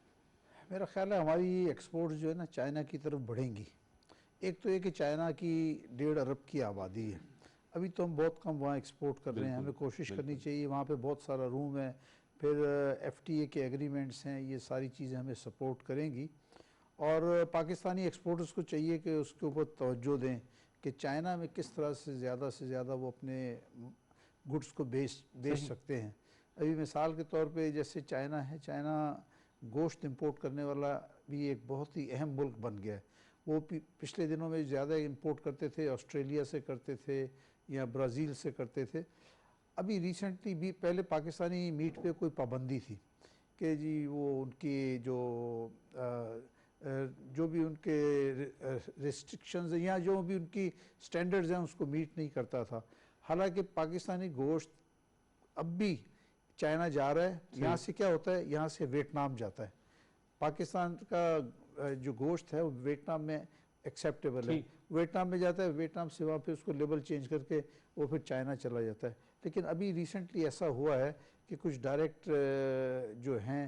Speaker 2: मेरा ख्याल है हमारी एक्सपोर्ट्स जो है ना चाइना की तरफ बढ़ेंगी। एक तो ये कि चाइना की 1.5 अरब की आबादी है, अभी तो हम बहुत कम वहाँ एक्सपोर्ट कर रहे हैं। हमें कोशिश करनी चाहिए, वहाँ पे बहुत सारा रूम है, फिर FTA के एग्रीमेंट्स हैं, ये सारी चीज़ें हमें सपोर्ट करेंगी। और पाकिस्तानी एक्सपोर्टर्स को चाहिए कि उसके ऊपर तवज्जो दें कि चाइना में किस तरह से ज़्यादा वो अपने गुड्स को बेच सकते हैं। अभी मिसाल के तौर पे जैसे चाइना है, चाइना गोश्त इंपोर्ट करने वाला भी एक बहुत ही अहम मुल्क बन गया है। वो पिछले दिनों में ज़्यादा इंपोर्ट करते थे, ऑस्ट्रेलिया से करते थे या ब्राज़ील से करते थे। अभी रिसेंटली भी पहले पाकिस्तानी मीट पे कोई पाबंदी थी कि जी वो उनकी जो भी उनके रेस्ट्रिक्शंस या जो भी उनकी स्टैंडर्ड्स हैं उसको मीट नहीं करता था। हालांकि पाकिस्तानी गोश्त अब भी चाइना जा रहा है। यहाँ से क्या होता है, यहाँ से वियतनाम जाता है। पाकिस्तान का जो गोश्त है वो वियतनाम में एक्सेप्टेबल है, वियतनाम में जाता है, वियतनाम से वहाँ पे उसको लेबल चेंज करके वो फिर चाइना चला जाता है। लेकिन अभी रिसेंटली ऐसा हुआ है कि कुछ डायरेक्ट जो हैं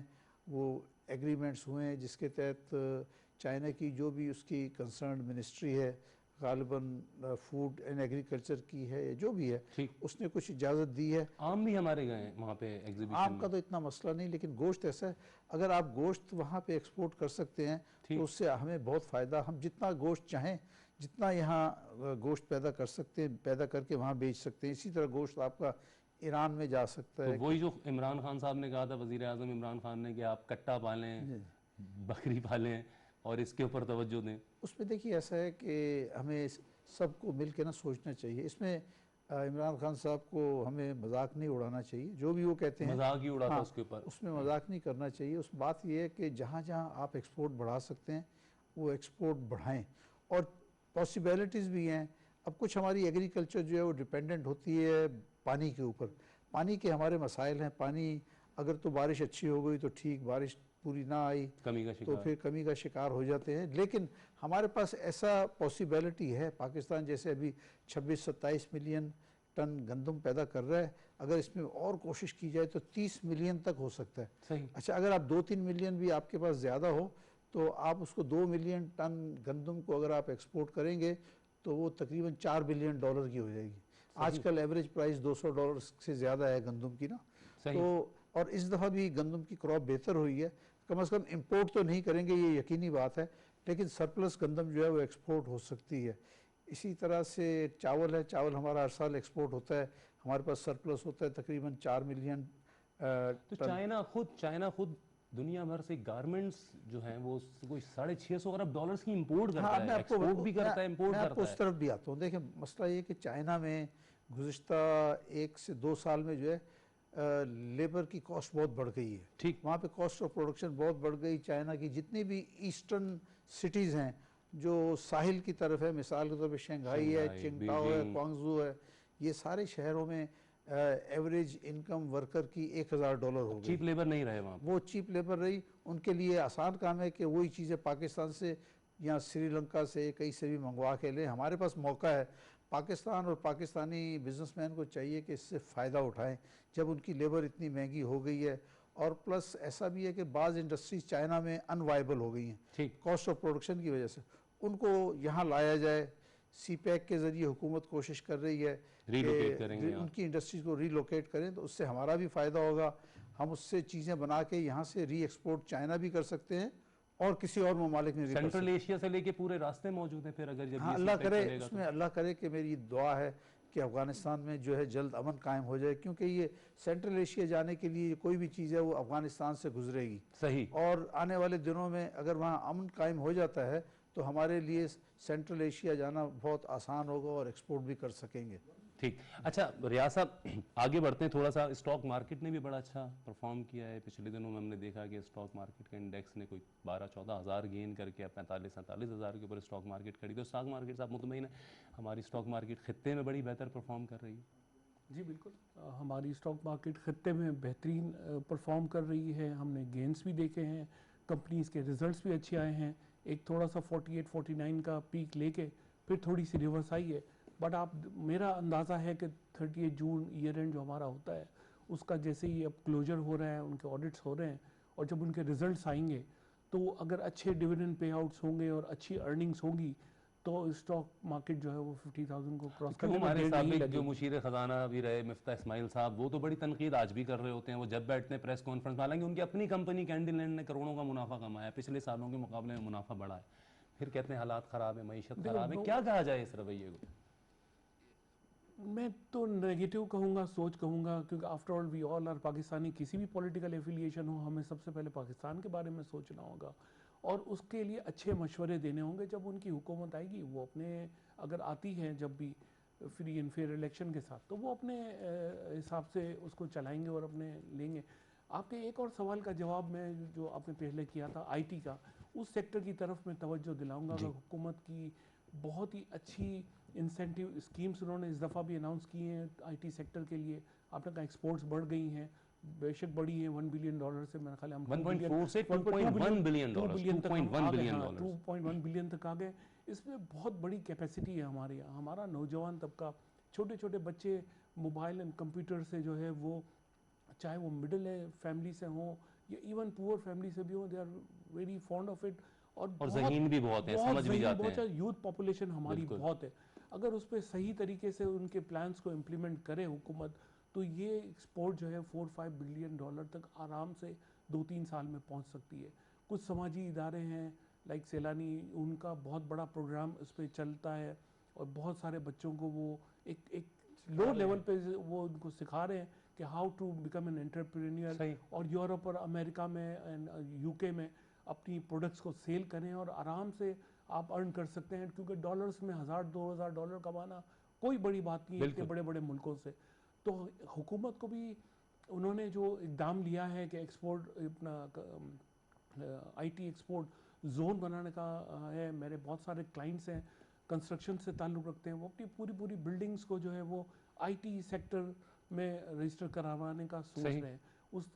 Speaker 2: वो एग्रीमेंट्स हुए हैं जिसके तहत चाइना की जो भी उसकी कंसर्न मिनिस्ट्री है, गालिबन फूड एंड एग्रीकल्चर की है या जो भी है, उसने कुछ इजाज़त दी है।
Speaker 1: आम भी हमारे गए वहाँ पे एग्जीबिशन
Speaker 2: आम का तो इतना मसला नहीं, लेकिन गोश्त ऐसा है, अगर आप गोश्त वहाँ पे एक्सपोर्ट कर सकते हैं तो उससे हमें बहुत फ़ायदा। हम जितना गोश्त चाहें, जितना यहाँ गोश्त पैदा कर सकते हैं, पैदा करके वहाँ बेच सकते हैं। इसी तरह गोश्त आपका ईरान में जा सकता है।
Speaker 1: तो वही जो इमरान खान साहब ने कहा था, वज़ीर आज़म इमरान खान ने, कि आप कट्टा पालें, बकरी पालें और इसके ऊपर तवज्जो दें।
Speaker 2: उसमें देखिए ऐसा है कि हमें सबको मिल के ना सोचना चाहिए। इसमें इमरान खान साहब को हमें मजाक नहीं उड़ाना चाहिए, जो भी वो कहते हैं
Speaker 1: मजाक ही उड़ाता उसके ऊपर,
Speaker 2: उसमें मजाक नहीं करना चाहिए। उस बात ये है कि जहाँ जहाँ आप एक्सपोर्ट बढ़ा सकते हैं वो एक्सपोर्ट बढ़ाएं, और पॉसिबिलिटीज़ भी हैं। अब कुछ हमारी एग्रीकल्चर जो है वो डिपेंडेंट होती है पानी के ऊपर, पानी के हमारे मसाइल हैं। पानी अगर तो बारिश अच्छी हो गई तो ठीक, बारिश पूरी ना आई तो फिर कमी का शिकार हो जाते हैं। लेकिन हमारे पास ऐसा पॉसिबिलिटी है, पाकिस्तान जैसे अभी 26-27 मिलियन टन गंदम पैदा कर रहा है, अगर इसमें और कोशिश की जाए तो 30 मिलियन तक हो सकता है।
Speaker 1: सही।
Speaker 2: अच्छा, अगर आप 2-3 मिलियन भी आपके पास ज़्यादा हो तो आप उसको 2 मिलियन टन गंदम को अगर आप एक्सपोर्ट करेंगे तो वो तकरीबन $4 बिलियन की हो जाएगी। आजकल एवरेज प्राइस $200 से ज़्यादा है गंदम की ना। तो और इस दफ़ा भी गंदम की क्रॉप बेहतर हुई है। कम से कम इंपोर्ट तो नहीं करेंगे, ये यकीनी बात है, लेकिन सरप्लस गंदम जो है वो एक्सपोर्ट हो सकती है। इसी तरह से चावल है, चावल हमारा हर साल एक्सपोर्ट होता है, हमारे पास सरप्लस होता है तकरीबन 4 मिलियन
Speaker 1: तो चाइना खुद दुनिया भर से गारमेंट्स जो हैं वो कोई $650 अरब की इंपोर्ट करता
Speaker 2: हाँ,
Speaker 1: है,
Speaker 2: मैं आपको
Speaker 1: एक्सपोर्ट भी करता है, इंपोर्ट
Speaker 2: मैं आपको
Speaker 1: करता
Speaker 2: उस
Speaker 1: है।
Speaker 2: तरफ भी आता हूँ। देखिए, मसला ये कि चाइना में गुज़िश्ता 1 से 2 साल में जो है लेबर की कॉस्ट बहुत बढ़ गई है।
Speaker 1: ठीक।
Speaker 2: वहाँ पे कॉस्ट ऑफ प्रोडक्शन बहुत बढ़ गई। चाइना की जितनी भी ईस्टर्न सिटीज़ हैं जो साहिल की तरफ है, मिसाल के तौर पे शंघाई है,
Speaker 1: शंघाई,
Speaker 2: चिंगटाओ है,
Speaker 1: बीजिंग।
Speaker 2: क्वांगजू है, ये सारे शहरों में एवरेज इनकम वर्कर की $1000 हो गई।
Speaker 1: चीप लेबर नहीं रहे वहाँ पे।
Speaker 2: वो चीप लेबर रही, उनके लिए आसान काम है कि वही चीज़ें पाकिस्तान से या श्रीलंका से कहीं से भी मंगवा के लें। हमारे पास मौका है, पाकिस्तान और पाकिस्तानी बिजनेसमैन को चाहिए कि इससे फ़ायदा उठाएं जब उनकी लेबर इतनी महंगी हो गई है। और प्लस ऐसा भी है कि बाज़ इंडस्ट्रीज चाइना में अनवाइबल हो गई हैं
Speaker 1: ठीक।
Speaker 2: कॉस्ट ऑफ प्रोडक्शन की वजह से, उनको यहाँ लाया जाए। सी पैक के ज़रिए हुकूमत कोशिश कर रही है
Speaker 1: Relocate करेंगे
Speaker 2: कि
Speaker 1: यहाँ।
Speaker 2: उनकी इंडस्ट्रीज को रीलोकेट करें, तो उससे हमारा भी फ़ायदा होगा। हम उससे चीज़ें बना के यहाँ से री एक्सपोर्ट चाइना भी कर सकते हैं और किसी और ममालिक में भी कर सकते
Speaker 1: सेंट्रल
Speaker 2: हैं।
Speaker 1: एशिया से लेके पूरे रास्ते मौजूद हैं फिर, अगर जब
Speaker 2: हाँ,
Speaker 1: ये
Speaker 2: अल्लाह
Speaker 1: CPEC
Speaker 2: करे,
Speaker 1: चलेगा
Speaker 2: उसमें
Speaker 1: तो।
Speaker 2: अल्लाह करे कि मेरी दुआ है कि अफ़गानिस्तान में जो है जल्द अमन कायम हो जाए, क्योंकि ये सेंट्रल एशिया जाने के लिए कोई भी चीज़ है वो अफ़गानिस्तान से गुजरेगी।
Speaker 1: सही।
Speaker 2: और आने वाले दिनों में अगर वहाँ अमन कायम हो जाता है तो हमारे लिए सेंट्रल एशिया जाना बहुत आसान होगा और एक्सपोर्ट भी कर सकेंगे।
Speaker 1: ठीक। अच्छा रियाज साहब, आगे बढ़ते हैं थोड़ा सा। स्टॉक मार्केट ने भी बड़ा अच्छा परफॉर्म किया है पिछले दिनों में। हमने देखा कि स्टॉक मार्केट का इंडेक्स ने कोई 12-14 हज़ार गेन करके 45-47 हज़ार के ऊपर स्टॉक मार्केट खड़ी। तो स्टॉक मार्केट साहब मुतमईन है हमारी स्टॉक मार्केट खित्ते में बड़ी बेहतर परफॉर्म कर रही है?
Speaker 3: जी बिल्कुल, हमारी स्टॉक मार्केट खत्ते में बेहतरीन परफॉर्म कर रही है। हमने गेंस भी देखे हैं, कंपनीज के रिजल्ट्स भी अच्छे आए हैं। एक थोड़ा सा 48-49 का पीक लेके फिर थोड़ी सी रिवर्स आई है। बट आप, मेरा अंदाज़ा है कि 30 जून ईयर एंड जो हमारा होता है उसका जैसे ही अब क्लोजर हो रहा है, उनके ऑडिट्स हो रहे हैं और जब उनके रिजल्ट्स आएंगे तो अगर अच्छे डिविडेंड पे आउट्स होंगे और अच्छी अर्निंग्स होंगी तो स्टॉक मार्केट जो है वो 50,000 को क्रॉस
Speaker 1: क्यों
Speaker 3: करने में
Speaker 1: हमारे
Speaker 3: देर नहीं
Speaker 1: साबिक जो
Speaker 3: लगेगी।
Speaker 1: मुशीर खजाना भी रहे मिफ्ता इस्माइल साहब, वो तो बड़ी तनकीद आज भी कर रहे होते हैं। वो जब बैठते हैं प्रेस कॉन्फ्रेंस में, हालांकि उनकी अपनी कंपनी कैंडीलैंड ने करोड़ों का मुनाफा कमाया, पिछले सालों के मुकाबले में मुनाफा बढ़ा है, फिर कहते हैं हालात ख़राब है, मईशत ख़राब है। क्या कहा जाए इस रवैये को?
Speaker 3: मैं तो नेगेटिव कहूँगा, सोच कहूँगा, क्योंकि after all we all are Pakistani. किसी भी पॉलिटिकल एफिलिएशन हो, हमें सबसे पहले पाकिस्तान के बारे में सोचना होगा और उसके लिए अच्छे मशवरे देने होंगे। जब उनकी हुकूमत आएगी, वो अपने, अगर आती है जब भी फ्री एंड फेयर इलेक्शन के साथ, तो वो अपने हिसाब से उसको चलाएंगे और अपने लेंगे। आपके एक और सवाल का जवाब मैं, जो आपने पहले किया था आईटी का, उस सेक्टर की तरफ मैं तवज्जो दिलाऊंगा। अगर हुकूमत की बहुत ही अच्छी इंसेंटिव स्कीम्स उन्होंने इस दफ़ा भी अनाउंस किए हैं आईटी सेक्टर के लिए। आपने कहा एक्सपोर्ट्स बढ़ गई हैं, बेशक बढ़ी है $1 बिलियन से, मेरे ख्याल हम
Speaker 1: 1.4 से 2.1 billion dollar, 2.1 billion dollar,
Speaker 3: 2.1 billion तक आ गए। इसमें बहुत बड़ी कैपेसिटी है हमारे यहाँ। हमारा नौजवान तबका, छोटे छोटे बच्चे मोबाइल एंड कंप्यूटर से जो है वो, चाहे वो मिडिल फैमिली से हों या इवन पुअर फैमिली से भी हों, they are very fond of it. और
Speaker 1: ज़हीन भी बहुत है, समझ भी जाते हैं।
Speaker 3: यूथ पॉपुलेशन हमारी बहुत है। अगर उस पर सही तरीके से उनके प्लान्स को इम्प्लीमेंट करे हुकूमत, तो ये एक्सपोर्ट जो है $4-5 बिलियन तक आराम से 2-3 साल में पहुंच सकती है। कुछ समाजी इदारे हैं लाइक सैलानी, उनका बहुत बड़ा प्रोग्राम इस पर चलता है और बहुत सारे बच्चों को वो एक लो लेवल पे वो उनको सिखा रहे हैं कि how to become an entrepreneur. और यूरोप और अमेरिका में एंड यूके में अपनी प्रोडक्ट्स को सेल करें और आराम से आप अर्न कर सकते हैं, क्योंकि डॉलर्स में $1000-2000 कमाना कोई बड़ी बात नहीं है इतने बड़े बड़े मुल्कों से। तो हुकूमत को भी उन्होंने जो इक़दाम लिया है कि एक्सपोर्ट, अपना आईटी एक्सपोर्ट जोन बनाने का है। मेरे बहुत सारे क्लाइंट्स हैं कंस्ट्रक्शन से ताल्लुक़ रखते हैं, वो अपनी पूरी बिल्डिंग्स को जो है वो आईटी सेक्टर में रजिस्टर करवाने का सोच रहे हैं।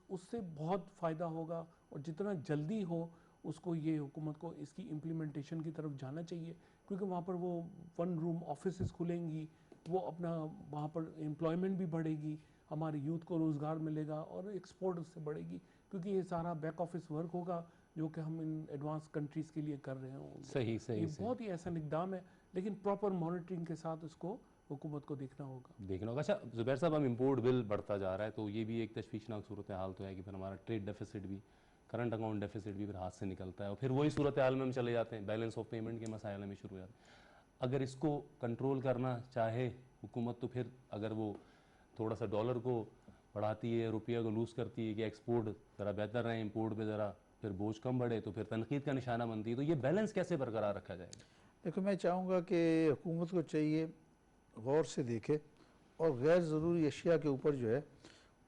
Speaker 3: उससे बहुत फ़ायदा होगा और जितना जल्दी हो उसको, ये हुकूमत को इसकी इम्प्लीमेंटेशन की तरफ जाना चाहिए, क्योंकि वहाँ पर वो 1 रूम ऑफिसेस खुलेंगी, वो अपना वहाँ पर एम्प्लॉयमेंट भी बढ़ेगी, हमारे यूथ को रोज़गार मिलेगा और एक्सपोर्ट उससे बढ़ेगी, क्योंकि ये सारा बैक ऑफिस वर्क होगा जो कि हम इन एडवांस कंट्रीज़ के लिए कर रहे होंगे।
Speaker 1: सही
Speaker 3: ये बहुत ही ऐसा इक़दाम है, लेकिन प्रॉपर मॉनिटरिंग के साथ उसको हुकूमत को देखना होगा।
Speaker 1: अच्छा ज़ुबैर साहब, हम इंपोर्ट बिल बढ़ता जा रहा है तो ये भी एक तशवीशनाक सूरत हाल तो है कि फिर हमारा ट्रेड डेफिसिट भी, करंट अकाउंट डेफिसिट भी फिर हाथ से निकलता है और फिर वही सूरत हाल में हम चले जाते हैं, बैलेंस ऑफ पेमेंट के मसाइल में शुरू हो जाते हैं। अगर इसको कंट्रोल करना चाहे हुकूमत, तो फिर अगर वो थोड़ा सा डॉलर को बढ़ाती है, रुपये को लूज़ करती है कि एक्सपोर्ट ज़रा बेहतर रहे, इंपोर्ट पे ज़रा फिर बोझ कम बढ़े, तो फिर तनकीद का निशाना बनती है। तो ये बैलेंस कैसे बरकरार रखा जाएगा?
Speaker 2: देखो, मैं चाहूँगा कि हुकूमत को चाहिए गौर से देखे और गैर ज़रूरी अशिया के ऊपर जो है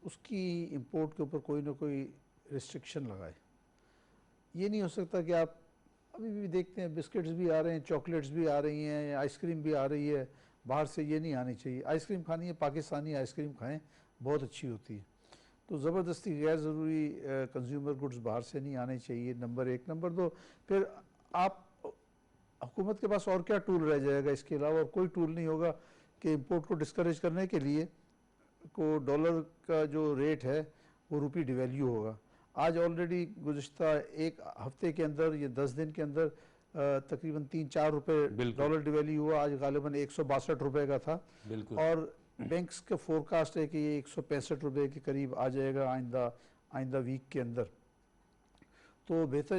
Speaker 2: उसकी इंपोर्ट के ऊपर कोई ना कोई रिस्ट्रिक्शन लगाए। ये नहीं हो सकता कि आप अभी भी देखते हैं बिस्किट्स भी आ रहे हैं, चॉकलेट्स भी आ रही हैं, आइसक्रीम भी आ रही है बाहर से, ये नहीं आनी चाहिए। आइसक्रीम खानी है, पाकिस्तानी आइसक्रीम खाएं, बहुत अच्छी होती है। तो ज़बरदस्ती गैर ज़रूरी कंज्यूमर गुड्स बाहर से नहीं आने चाहिए, नंबर एक। नंबर दो, फिर आप हुकूमत के पास और क्या टूल रह जाएगा इसके अलावा? और कोई टूल नहीं होगा कि इंपोर्ट को डिस्करेज करने के लिए को डॉलर का जो रेट है वो रुपी डिवैल्यू होगा। आज ऑलरेडी गुज़िश्ता एक हफ्ते के अंदर, ये 10 दिन के अंदर तकरीबन 3-4 रुपये डॉलर डिवैल्यू हुआ। आज गालिबन 162 रुपये का था, और बैंक्स का फोरकास्ट है कि ये 165 रुपये के करीब आ जाएगा आइंदा वीक के अंदर। तो बेहतर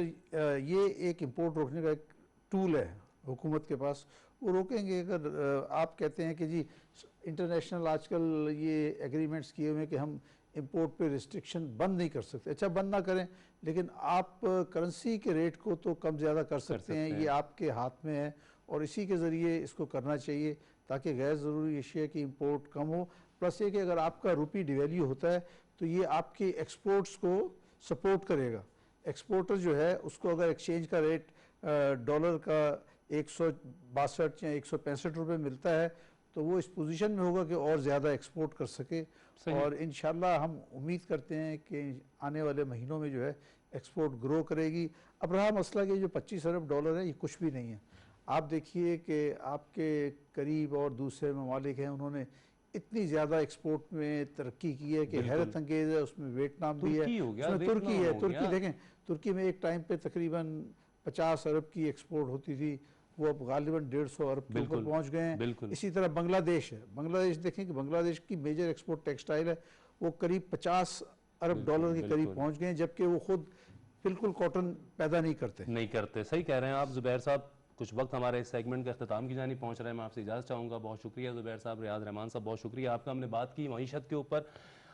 Speaker 2: ये एक इंपोर्ट रोकने का एक टूल है हुकूमत के पास, वो रोकेंगे। अगर आप कहते हैं कि जी इंटरनेशनल आजकल ये एग्रीमेंट्स किए हुए हैं कि हम इंपोर्ट पे रिस्ट्रिक्शन बंद नहीं कर सकते, अच्छा बंद ना करें, लेकिन आप करेंसी के रेट को तो कम ज़्यादा कर सकते हैं। ये आपके हाथ में है और इसी के ज़रिए इसको करना चाहिए ताकि गैर ज़रूरी एशिया की इंपोर्ट कम हो। प्लस ये कि अगर आपका रुपी डिवैल्यू होता है तो ये आपके एक्सपोर्ट्स को सपोर्ट करेगा। एक्सपोर्टर जो है उसको अगर एक्सचेंज का रेट डॉलर का 162 या 165 रुपये मिलता है तो वो इस पोजीशन में होगा कि और ज़्यादा एक्सपोर्ट कर सके। और इंशाल्लाह हम उम्मीद करते हैं कि आने वाले महीनों में जो है एक्सपोर्ट ग्रो करेगी। अब रहा मसला कि जो 25 अरब डॉलर है ये कुछ भी नहीं है। आप देखिए कि आपके करीब और दूसरे ममालिक हैं, उन्होंने इतनी ज़्यादा एक्सपोर्ट में तरक्की की है कि हैरत अंगेज़ है। उसमें वियतनाम भी है, उसमें तुर्की है। तुर्की देखें, तुर्की में एक टाइम पे तकरीबन 50 अरब की एक्सपोर्ट होती थी, वो अब गालिबन 150 अरब के ऊपर पहुँच गए हैं। इसी तरह बांग्लादेश है। बांग्लादेश देखें कि बांग्लादेश की मेजर एक्सपोर्ट टेक्सटाइल है, वो करीब 50 अरब डॉलर के करीब पहुँच गए हैं, जबकि वो खुद बिल्कुल कॉटन पैदा नहीं करते।
Speaker 1: सही कह रहे हैं आप ज़ुबैर साहब। कुछ वक्त हमारे इस सेगमेंट के अख्ताम की जानी पहुँच रहे हैं, मैं आपसे इजाज़त चाहूँगा। बहुत शुक्रिया ज़ुबैर साहब। रियाज रहमान साहब, बहुत शुक्रिया आपका। हमने बात की मईशत के ऊपर।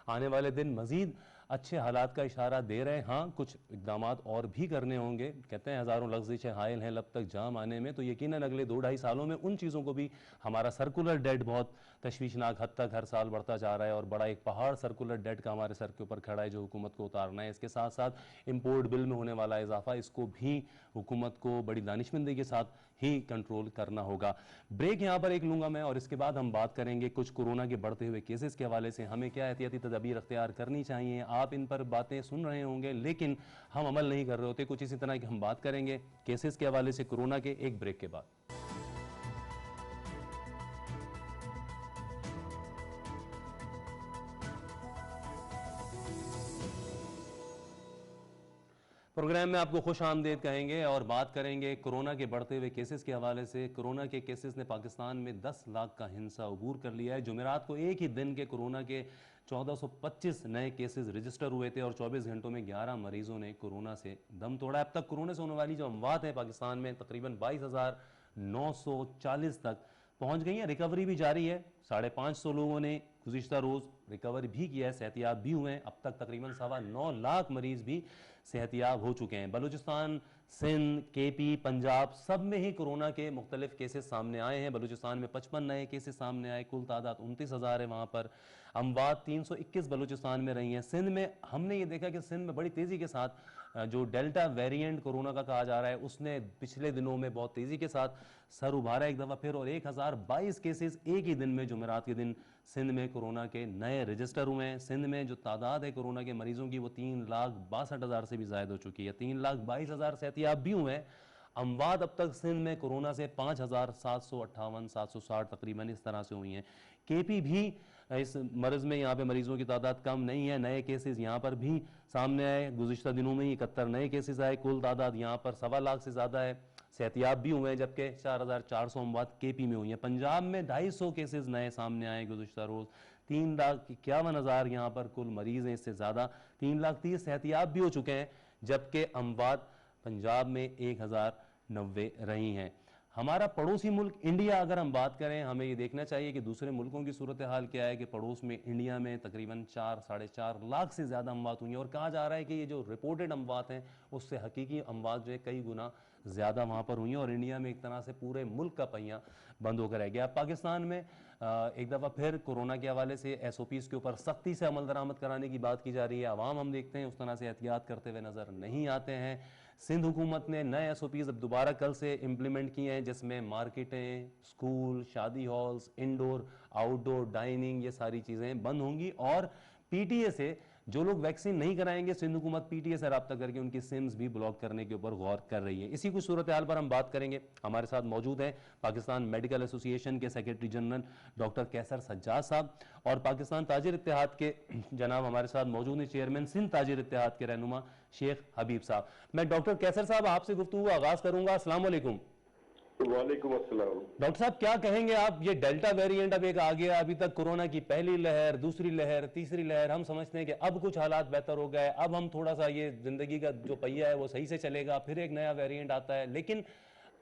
Speaker 1: आने वाले दिन मज़ीद अच्छे हालात का इशारा दे रहे हैं। हाँ, कुछ इक़दाम और भी करने होंगे। कहते हैं हज़ारों लफ्ज़िशें हायल हैं लब तक जाम आने में, तो यकीनन अगले 2-2.5 सालों में उन चीज़ों को भी, हमारा सर्कुलर डेट बहुत तशवीशनाक हद तक हर साल बढ़ता जा रहा है और बड़ा एक पहाड़ सर्कुलर डेट का हमारे सर के ऊपर खड़ा है जो हुकूमत को उतारना है। इसके साथ साथ इंपोर्ट बिल में होने वाला इजाफा, इसको भी हुकूमत को बड़ी दानिशमंदी के साथ ही कंट्रोल करना होगा। ब्रेक यहाँ पर एक लूँगा मैं, और इसके बाद हम बात करेंगे कुछ कोरोना के बढ़ते हुए केसेस के हवाले से हमें क्या एहतियाती तदबीर अख्तियार करनी चाहिए। आप इन पर बातें सुन रहे होंगे लेकिन हम अमल नहीं कर रहे होते। कुछ इसी तरह की हम बात करेंगे केसेस के हवाले से कोरोना के, एक ब्रेक के बाद। प्रोग्राम में आपको खुश आमदेद कहेंगे और बात करेंगे कोरोना के बढ़ते हुए केसेस के हवाले से। कोरोना के केसेस ने पाकिस्तान में 10 लाख का हिंसा अबूर कर लिया है। जुमेरात को एक ही दिन के कोरोना के 1425 नए केसेस रजिस्टर हुए थे और 24 घंटों में 11 मरीजों ने कोरोना से दम तोड़ा। अब तक कोरोना से होने वाली जो अमवात है पाकिस्तान में तकरीबन 22,940 तक पहुंच गई है। रिकवरी भी जारी है। 550 लोगों ने गुज़िश्ता रोज़ रिकवर भी किया है, सेहतियाब भी हुए हैं। अब तक तकरीबन 9.25 लाख मरीज भी सेहतियाब हो चुके हैं। बलूचिस्तान, सिंध, केपी, पंजाब सब में ही कोरोना के मुख्तलिफ केसेस सामने आए हैं। बलूचिस्तान में 55 नए केसेस सामने आए, कुल तादाद 29,000 है। वहाँ पर अमवात 321 बलूचिस्तान में रही हैं। सिंध में हमने ये देखा कि सिंध में बड़ी तेज़ी के साथ जो डेल्टा वेरिएंट कोरोना का कहा जा रहा है उसने पिछले दिनों में बहुत तेज़ी के साथ सर उभारा एक दफ़ा फिर, और 1022 केसेस एक ही दिन में जुमेरात के दिन सिंध में कोरोना के नए रजिस्टर हुए हैं। सिंध में जो तादाद है कोरोना के मरीजों की वो 3,62,000 से भी ज़ायद हो चुकी है। 3,22,000 सेहतियाब भी हुए हैं। अमवात अब तक सिंध में कोरोना से 5,758, 760 तकरीबन इस तरह से हुई हैं। केपी भी इस मर्ज़ में यहाँ पे मरीजों की तादाद कम नहीं है। नए केसेस यहाँ पर भी सामने आए। गुज़िश्ता दिनों में ही 71 नए केसेस आए। कुल तादाद यहाँ पर 1.25 लाख से ज़्यादा है। सेहतियाब भी हुए हैं, जबकि 4,400 अमवात केपी में हुई हैं। पंजाब में 250 केसेस नए सामने आए गुज़िश्ता रोज़। 3,51,000 यहाँ पर कुल मरीज़ हैं। इससे ज़्यादा 3,30,000 सेहतियाब भी हो चुके हैं, जबकि अमवात पंजाब में 1,090 रही हैं। हमारा पड़ोसी मुल्क इंडिया, अगर हम बात करें, हमें ये देखना चाहिए कि दूसरे मुल्कों की सूरत हाल क्या है कि पड़ोस में इंडिया में तकरीबन 4-4.5 लाख से ज़्यादा अमवात हुई हैं और कहा जा रहा है कि ये जो रिपोर्टेड अमवात हैं उससे हकीकी अमवात जो है कई गुना ज़्यादा वहाँ पर हुई हैं और इंडिया में एक तरह से पूरे मुल्क का पहिया बंद होकर रह गया। पाकिस्तान में एक दफ़ा फिर कोरोना के हवाले से SOPs के ऊपर सख्ती से अमल दरामद कराने की बात की जा रही है। अवाम हम देखते हैं उस तरह से एहतियात करते हुए नज़र नहीं आते हैं। सिंध हुकूमत ने नए SOPs अब दोबारा कल से इम्प्लीमेंट किए हैं, जिसमें मार्केटें, स्कूल, शादी हॉल्स, इंडोर आउटडोर डाइनिंग, ये सारी चीज़ें बंद होंगी। और PTA से जो लोग वैक्सीन नहीं कराएंगे, सिंध हुकूमत PTA से रब्ता करके उनकी सिम्स भी ब्लॉक करने के ऊपर गौर कर रही है। इसी कुछ सूरत हाल पर हम बात करेंगे। हमारे साथ मौजूद हैं पाकिस्तान मेडिकल एसोसिएशन के सेक्रेटरी जनरल डॉक्टर कैसर सज्जाद साहब और पाकिस्तान ताजिर इत्तेहाद के जनाब हमारे साथ मौजूद हैं चेयरमैन सिंध ताजिर इत्तेहाद के रहनुमा शेख हबीब साहब। मैं डॉक्टर कैसर साहब आपसे गुफ्तगू आगाज करूंगा। अस्सलाम वालेकुम।
Speaker 4: वालेकुम अस्सलाम।
Speaker 1: डॉक्टर साहब क्या कहेंगे आप, ये डेल्टा वेरिएंट अब एक आ गया, अभी तक कोरोना की पहली लहर, दूसरी लहर, तीसरी लहर, हम समझते हैं कि अब कुछ हालात बेहतर हो गए, अब हम थोड़ा सा ये जिंदगी का जो पहिया है वो सही से चलेगा, फिर एक नया वेरिएंट आता है, लेकिन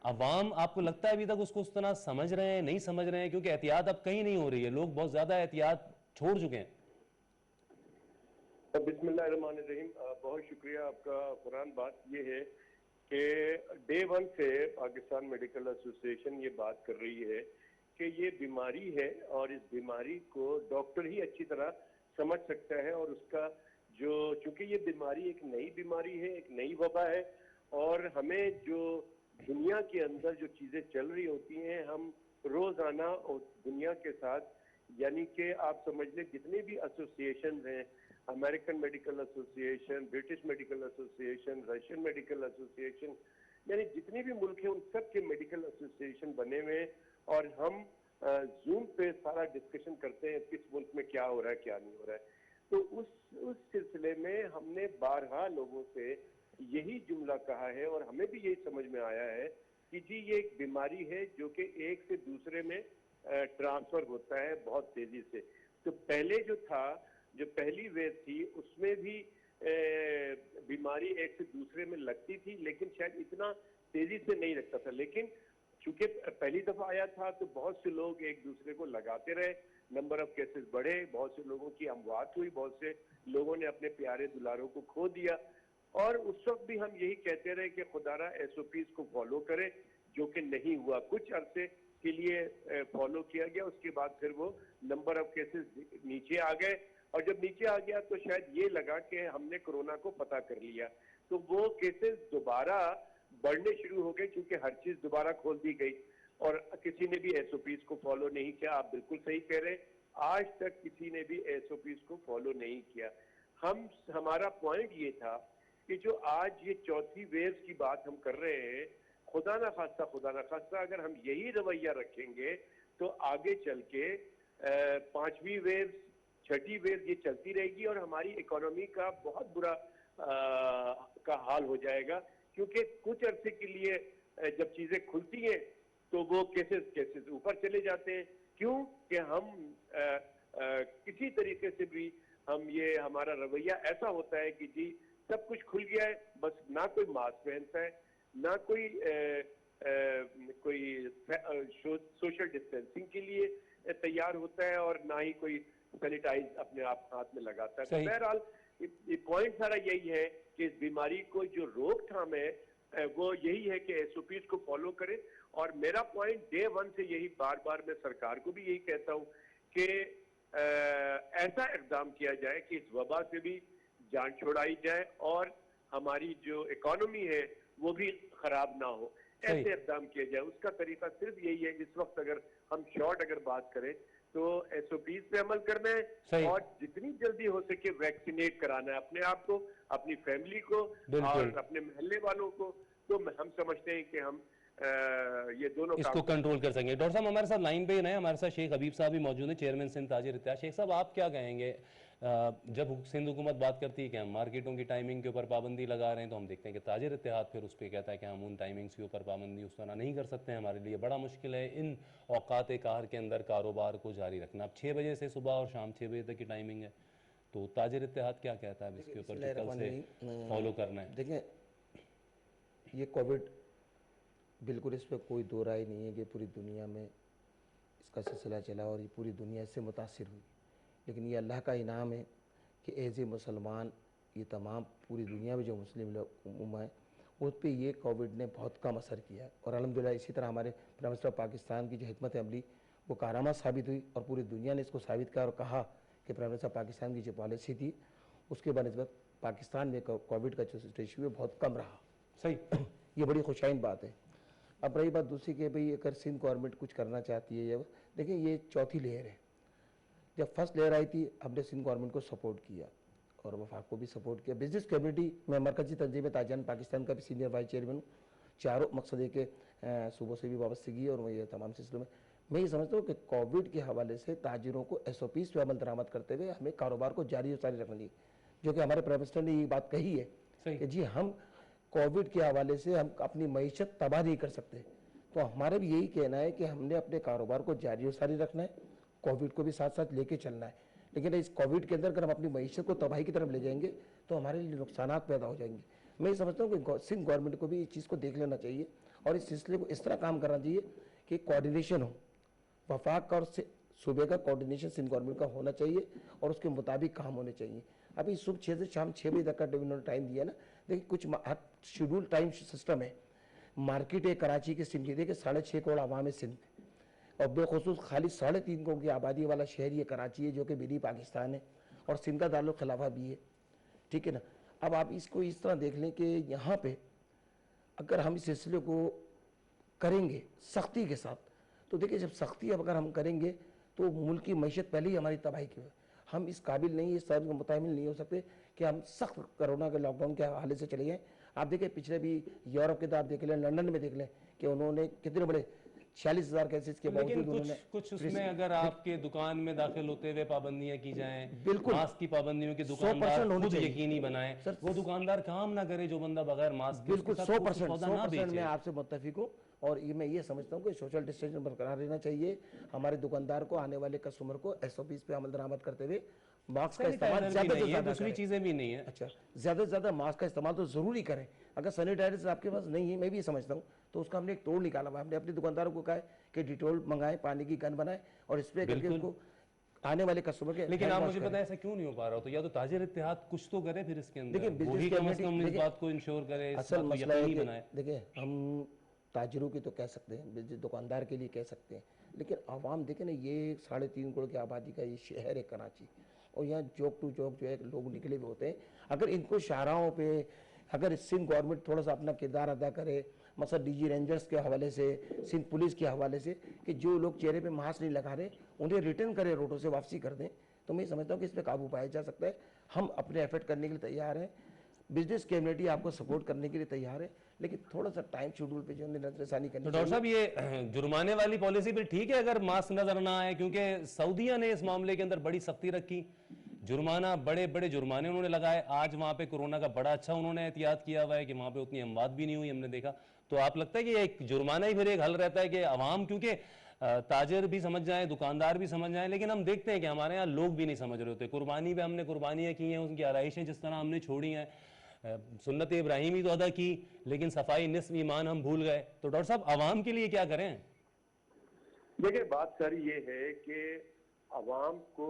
Speaker 1: अवाम आपको लगता है अभी तक उसको उस तरह समझ रहे हैं, नहीं समझ रहे हैं? क्योंकि एहतियात अब कहीं नहीं हो रही है, लोग बहुत ज्यादा एहतियात छोड़ चुके हैं।
Speaker 4: बिस्मिल्लाहिर्रहमानिर्रहीम। बहुत शुक्रिया आपका फरहान। बात ये है कि डे वन से पाकिस्तान मेडिकल एसोसिएशन ये बात कर रही है कि ये बीमारी है और इस बीमारी को डॉक्टर ही अच्छी तरह समझ सकता है और उसका जो, चूंकि ये बीमारी एक नई बीमारी है, एक नई वबा है और हमें जो दुनिया के अंदर जो चीज़ें चल रही होती हैं हम रोज़ाना दुनिया के साथ, यानी कि आप समझ लें जितने भी एसोसिएशन हैं, American medical association, British medical association, Russian medical association, यानी जितने भी मुल्क हैं उन सब के मेडिकल एसोसिएशन बने हुए हैं और हम जूम पे सारा डिस्कशन करते हैं किस मुल्क में क्या हो रहा है क्या नहीं हो रहा है। तो उस सिलसिले में हमने बारहा लोगों से यही जुमला कहा है और हमें भी यही समझ में आया है कि जी ये एक बीमारी है जो कि एक से दूसरे में ट्रांसफर होता है बहुत तेजी से। तो पहले जो था, जो पहली वेव थी उसमें भी बीमारी एक से दूसरे में लगती थी लेकिन शायद इतना तेजी से नहीं लगता था, लेकिन चूंकि पहली दफा आया था तो बहुत से लोग एक दूसरे को लगाते रहे, नंबर ऑफ केसेस बढ़े, बहुत से लोगों की अमवात हुई, बहुत से लोगों ने अपने प्यारे दुलारों को खो दिया। और उस वक्त भी हम यही कहते रहे कि खुदारा SOPs को फॉलो करें, जो कि नहीं हुआ। कुछ अरसे के लिए फॉलो किया गया, उसके बाद फिर वो नंबर ऑफ केसेस नीचे आ गए और जब नीचे आ गया तो शायद ये लगा कि हमने कोरोना को पता कर लिया, तो वो केसेस दोबारा बढ़ने शुरू हो गए क्योंकि हर चीज दोबारा खोल दी गई और किसी ने भी SOPs को फॉलो नहीं किया। आप बिल्कुल सही कह रहे हैं, आज तक किसी ने भी SOPs को फॉलो नहीं किया। हमारा पॉइंट ये था कि जो आज ये चौथी वेव की बात हम कर रहे हैं, खुदा ना खास्ता अगर हम यही रवैया रखेंगे तो आगे चल के पांचवी वेव, छठी वेव ये चलती रहेगी और हमारी इकोनॉमी का बहुत बुरा का हाल हो जाएगा। क्योंकि कुछ अरसे के लिए जब चीजें खुलती हैं तो वो केसेस ऊपर चले जाते हैं। क्यों कि हम किसी तरीके से भी हम ये हमारा रवैया ऐसा होता है कि जी सब कुछ खुल गया है, बस ना कोई मास्क पहनता है, ना कोई सोशल डिस्टेंसिंग के लिए तैयार होता है और ना ही कोई सैनिटाइज अपने आप हाथ में लगाता है। तो बहरहाल पॉइंट सारा यही है कि इस बीमारी को जो रोकथाम है वो यही है कि SOPs को फॉलो करें। और मेरा पॉइंट डे वन से यही बार बार मैं सरकार को भी यही कहता हूं कि ऐसा इक़दाम किया जाए कि इस वबा से भी जान छुड़ाई जाए और हमारी जो इकोनॉमी है वो भी खराब ना हो, ऐसे इक़दाम किया जाए। उसका तरीका सिर्फ यही है, इस वक्त अगर हम शॉर्ट अगर बात करें तो SOPs पे अमल करना है और जितनी जल्दी हो सके वैक्सीनेट कराना है अपने आप को, अपनी फैमिली को और अपने मोहल्ले वालों को। तो हम समझते हैं कि हम ये दोनों
Speaker 1: इसको कंट्रोल कर सकेंगे। डॉक्टर साहब हमारे साथ लाइन पे नए हमारे साथ शेख हबीब साहब भी मौजूद हैं, चेयरमैन सिंध ताजिर इत्तेहाद। शेख साहब आप क्या कहेंगे, जब सिंध हुकूमत बात करती है कि हम मार्केटों की टाइमिंग के ऊपर पाबंदी लगा रहे हैं तो हम देखते हैं कि ताजिर इत्तेहाद फिर उस पर कहता है कि हम उन टाइमिंग्स के ऊपर पाबंदी उस तरह नहीं कर सकते हैं, हमारे लिए बड़ा मुश्किल है इन औकात कहर के अंदर कारोबार को जारी रखना। अब 6 बजे से सुबह और शाम 6 बजे तक की टाइमिंग है, तो ताजिर इत्तेहाद क्या कहता है इसके ऊपर कल से फॉलो करना है?
Speaker 5: देखिए ये कोविड बिल्कुल इस पर कोई दो राय नहीं है कि पूरी दुनिया में इसका सिलसिला चला और ये पूरी दुनिया इससे मुतासिर हुई, लेकिन ये अल्लाह का इनाम है कि एज ए मुसलमान ये तमाम पूरी दुनिया में जो मुस्लिम लोग हैं उस पर ये कोविड ने बहुत कम असर किया है। और अल्हम्दुलिल्लाह इसी तरह हमारे प्राइम मिनिस्टर पाकिस्तान की जो हिकमत अमली वो कारामद साबित हुई और पूरी दुनिया ने इसको साबित किया और कहा कि प्राइम मिनिस्टर पाकिस्तान की जो पॉलिसी थी उसके बनस्बत पाकिस्तान में कोविड का जो रेशियो है बहुत कम रहा।
Speaker 1: सही,
Speaker 5: ये बड़ी खुशाइन बात है। अब रही बात दूसरी कि भाई अगर सिंध गवर्नमेंट कुछ करना चाहती है, या देखिए ये चौथी लेयर है। जब फर्स्ट लेयर आई थी हमने सिंध गवर्नमेंट को सपोर्ट किया और वफाक को भी सपोर्ट किया। बिजनेस कम्युनिटी में मरकजी तंजीम ताजन पाकिस्तान का भी सीनियर वाइस चेयरमैन हूँ। चारों मकसद के सूबों से भी वाबस्तगी और ये तमाम सिलसिलों में मैं ये समझता हूँ कि कोविड के हवाले से ताजिरों को SOPs पे अमल दरामद करते हुए हमें कारोबार को जारी और सारी रखना चाहिए, जो कि हमारे प्राइम मिनिस्टर ने ये बात कही है कि जी हम कोविड के हवाले से हम अपनी मईशत तबाह नहीं कर सकते। तो हमारा भी यही कहना है कि हमने अपने कारोबार को जारी और सारी रखना है, कोविड को भी साथ साथ लेके चलना है। लेकिन इस कोविड के अंदर अगर हम अपनी मईशत को तबाही की तरफ ले जाएंगे तो हमारे लिए नुकसान पैदा हो जाएंगे। मैं ये समझता हूँ कि सिंध गवर्नमेंट को भी इस चीज़ को देख लेना चाहिए और इस सिलसिले को इस तरह काम करना चाहिए कि कोऑर्डिनेशन हो, वफाक और सूबे का कोऑर्डिनेशन सिंध गवर्नमेंट का होना चाहिए और उसके मुताबिक काम होने चाहिए। अभी सुबह 6 से शाम 6 बजे तक का उन्होंने टाइम दिया ना, देखिए कुछ शेड्यूल टाइम सिस्टम है। मार्केट है कराची के सिंध की, देखिए 6.5 करोड़ आवाम है सिंध और बेखसूस खाली 3.5 करोड़ की आबादी वाला शहर ये कराची है जो कि मिनी पाकिस्तान है और सिंध का दारुल खिलाफा भी है, ठीक है ना। अब आप इसको इस तरह देख लें कि यहाँ पे अगर हम इस सिलसिले को करेंगे सख्ती के साथ, तो देखिए जब सख्ती अब अगर हम करेंगे तो मुल्क की मैशत पहले ही हमारी तबाही की है। हम इस काबिल नहीं, इस तरह के मुतामिल नहीं हो सकते कि हम सख्त कोरोना के लॉकडाउन के हवाले से चले जाएँ। आप देखिए पिछले भी यूरोप के तो आप देख लें, लंदन में देख लें कि उन्होंने कितने बड़े 46,000 केसेस के
Speaker 1: लेकिन
Speaker 5: बावजूद उन्होंने
Speaker 1: कुछ उसमें अगर आपके दुकान में दाखिल होते हुए पाबंदियां की जाएं,
Speaker 5: बिल्कुल
Speaker 1: मास्क की पाबंदियों की
Speaker 5: 100%
Speaker 1: दुकानदार
Speaker 5: होनी
Speaker 1: खुद
Speaker 5: चाहिए।
Speaker 1: यकीनी बनाए, वो दुकानदार काम ना करे जो बंदा बगैर मास्क के
Speaker 5: बिल्कुल
Speaker 1: उसके साथ कुछ सौदा ना
Speaker 5: 100%
Speaker 1: बेचे।
Speaker 5: मैं आपसे मुत्तफिक हूँ और ये मैं ये समझता हूँ कि सोशल डिस्टेंस बरकरार रहना चाहिए। हमारे दुकानदार को, आने वाले कस्टमर को SOPs पे अमल दरामद करते हुए मास्क का इस्तेमाल
Speaker 1: सैनिटाइजर
Speaker 5: ज्यादा
Speaker 1: भी
Speaker 5: से
Speaker 1: नहीं है,
Speaker 5: ज्यादा
Speaker 1: दूसरी
Speaker 5: करें।
Speaker 1: चीजें भी नहीं है।
Speaker 5: अच्छा, ज्यादा से ज्यादा मास्क का इस्तेमाल तो जरूरी करें। अगर सैनिटाइजर आपके पास नहीं है, मैं भी समझता हूँ, तो उसका हमने एक तोड़ निकाला हुआ है। हमने अपने दुकानदारों को कहा है कि डिटोल मंगाएं, पानी की गन बनाएं और स्प्रे करके उसको आने वाले कस्टमर के
Speaker 1: लेकिन
Speaker 5: hand
Speaker 1: आप
Speaker 5: wash
Speaker 1: मुझे
Speaker 5: करें।
Speaker 1: पता है ऐसा क्यों नहीं हो पा रहा हो, तो या तो ताजिर इत्तेहाद कुछ तो करे फिर इसके अंदर,
Speaker 5: देखिए,
Speaker 1: वो
Speaker 5: business
Speaker 1: भी कम से
Speaker 5: community-
Speaker 1: कम इस
Speaker 5: देखिए,
Speaker 1: बात को इंश्योर करे, इस
Speaker 5: असल
Speaker 1: बात को
Speaker 5: मसला है
Speaker 1: यकीनी
Speaker 5: कि
Speaker 1: बनाए।
Speaker 5: देखिए हम ताजिरों की तो कह सकते हैं, दुकानदार के लिए कह सकते हैं, लेकिन आवाम देखें ना, ये 3.5 करोड़ की आबादी का ये शहर है कराची और यहाँ जॉब टू जॉब जो है लोग निकले हुए होते हैं। अगर इनको शाहराहों पे अगर सिंध गवर्नमेंट थोड़ा सा अपना किरदार अदा करे, मतलब DG रेंजर्स के हवाले से, सिंध पुलिस के हवाले से, कि जो लोग चेहरे पे मास्क नहीं लगा रहे उन्हें रिटर्न करें, रोडों से वापसी कर दें, तो मैं समझता हूँ कि इस पर काबू पाया जा सकता है। हम अपने एफर्ट करने के लिए तैयार हैं, बिजनेस कम्युनिटी आपको सपोर्ट करने के लिए तैयार है, लेकिन थोड़ा सा टाइम शेड्यूल पे जो नजरसानी करनी
Speaker 1: तो डॉक्टर साहब ये जुर्माने वाली पॉलिसी भी ठीक है अगर मास्क नजर ना आए, क्योंकि सऊदीया ने इस मामले के अंदर बड़ी सख्ती रखी, जुर्माना, बड़े बड़े जुर्माने उन्होंने लगाए। आज वहां पे कोरोना का बड़ा अच्छा उन्होंने एहतियात किया हुआ है कि वहां पे उतनी अमवात भी नहीं हुई, हमने देखा। तो आप लगता है कि एक जुर्माना ही फिर एक हल रहता है कि अवाम, क्योंकि ताजिर भी समझ जाए, दुकानदार भी समझ जाए, लेकिन हम देखते हैं कि हमारे यहाँ लोग भी नहीं समझ रहे होते। कुर्बानी पे हमने कुर्बानियाँ की हैं, उनकी आरइशें जिस तरह हमने छोड़ी हैं, सुन्नत इब्राहिमी तो अदा की, लेकिन सफाई निस्फ ईमान हम भूल गए। तो डॉक्टर साहब अवाम के लिए क्या करें?
Speaker 4: देखिए बात सारी ये है कि अवाम को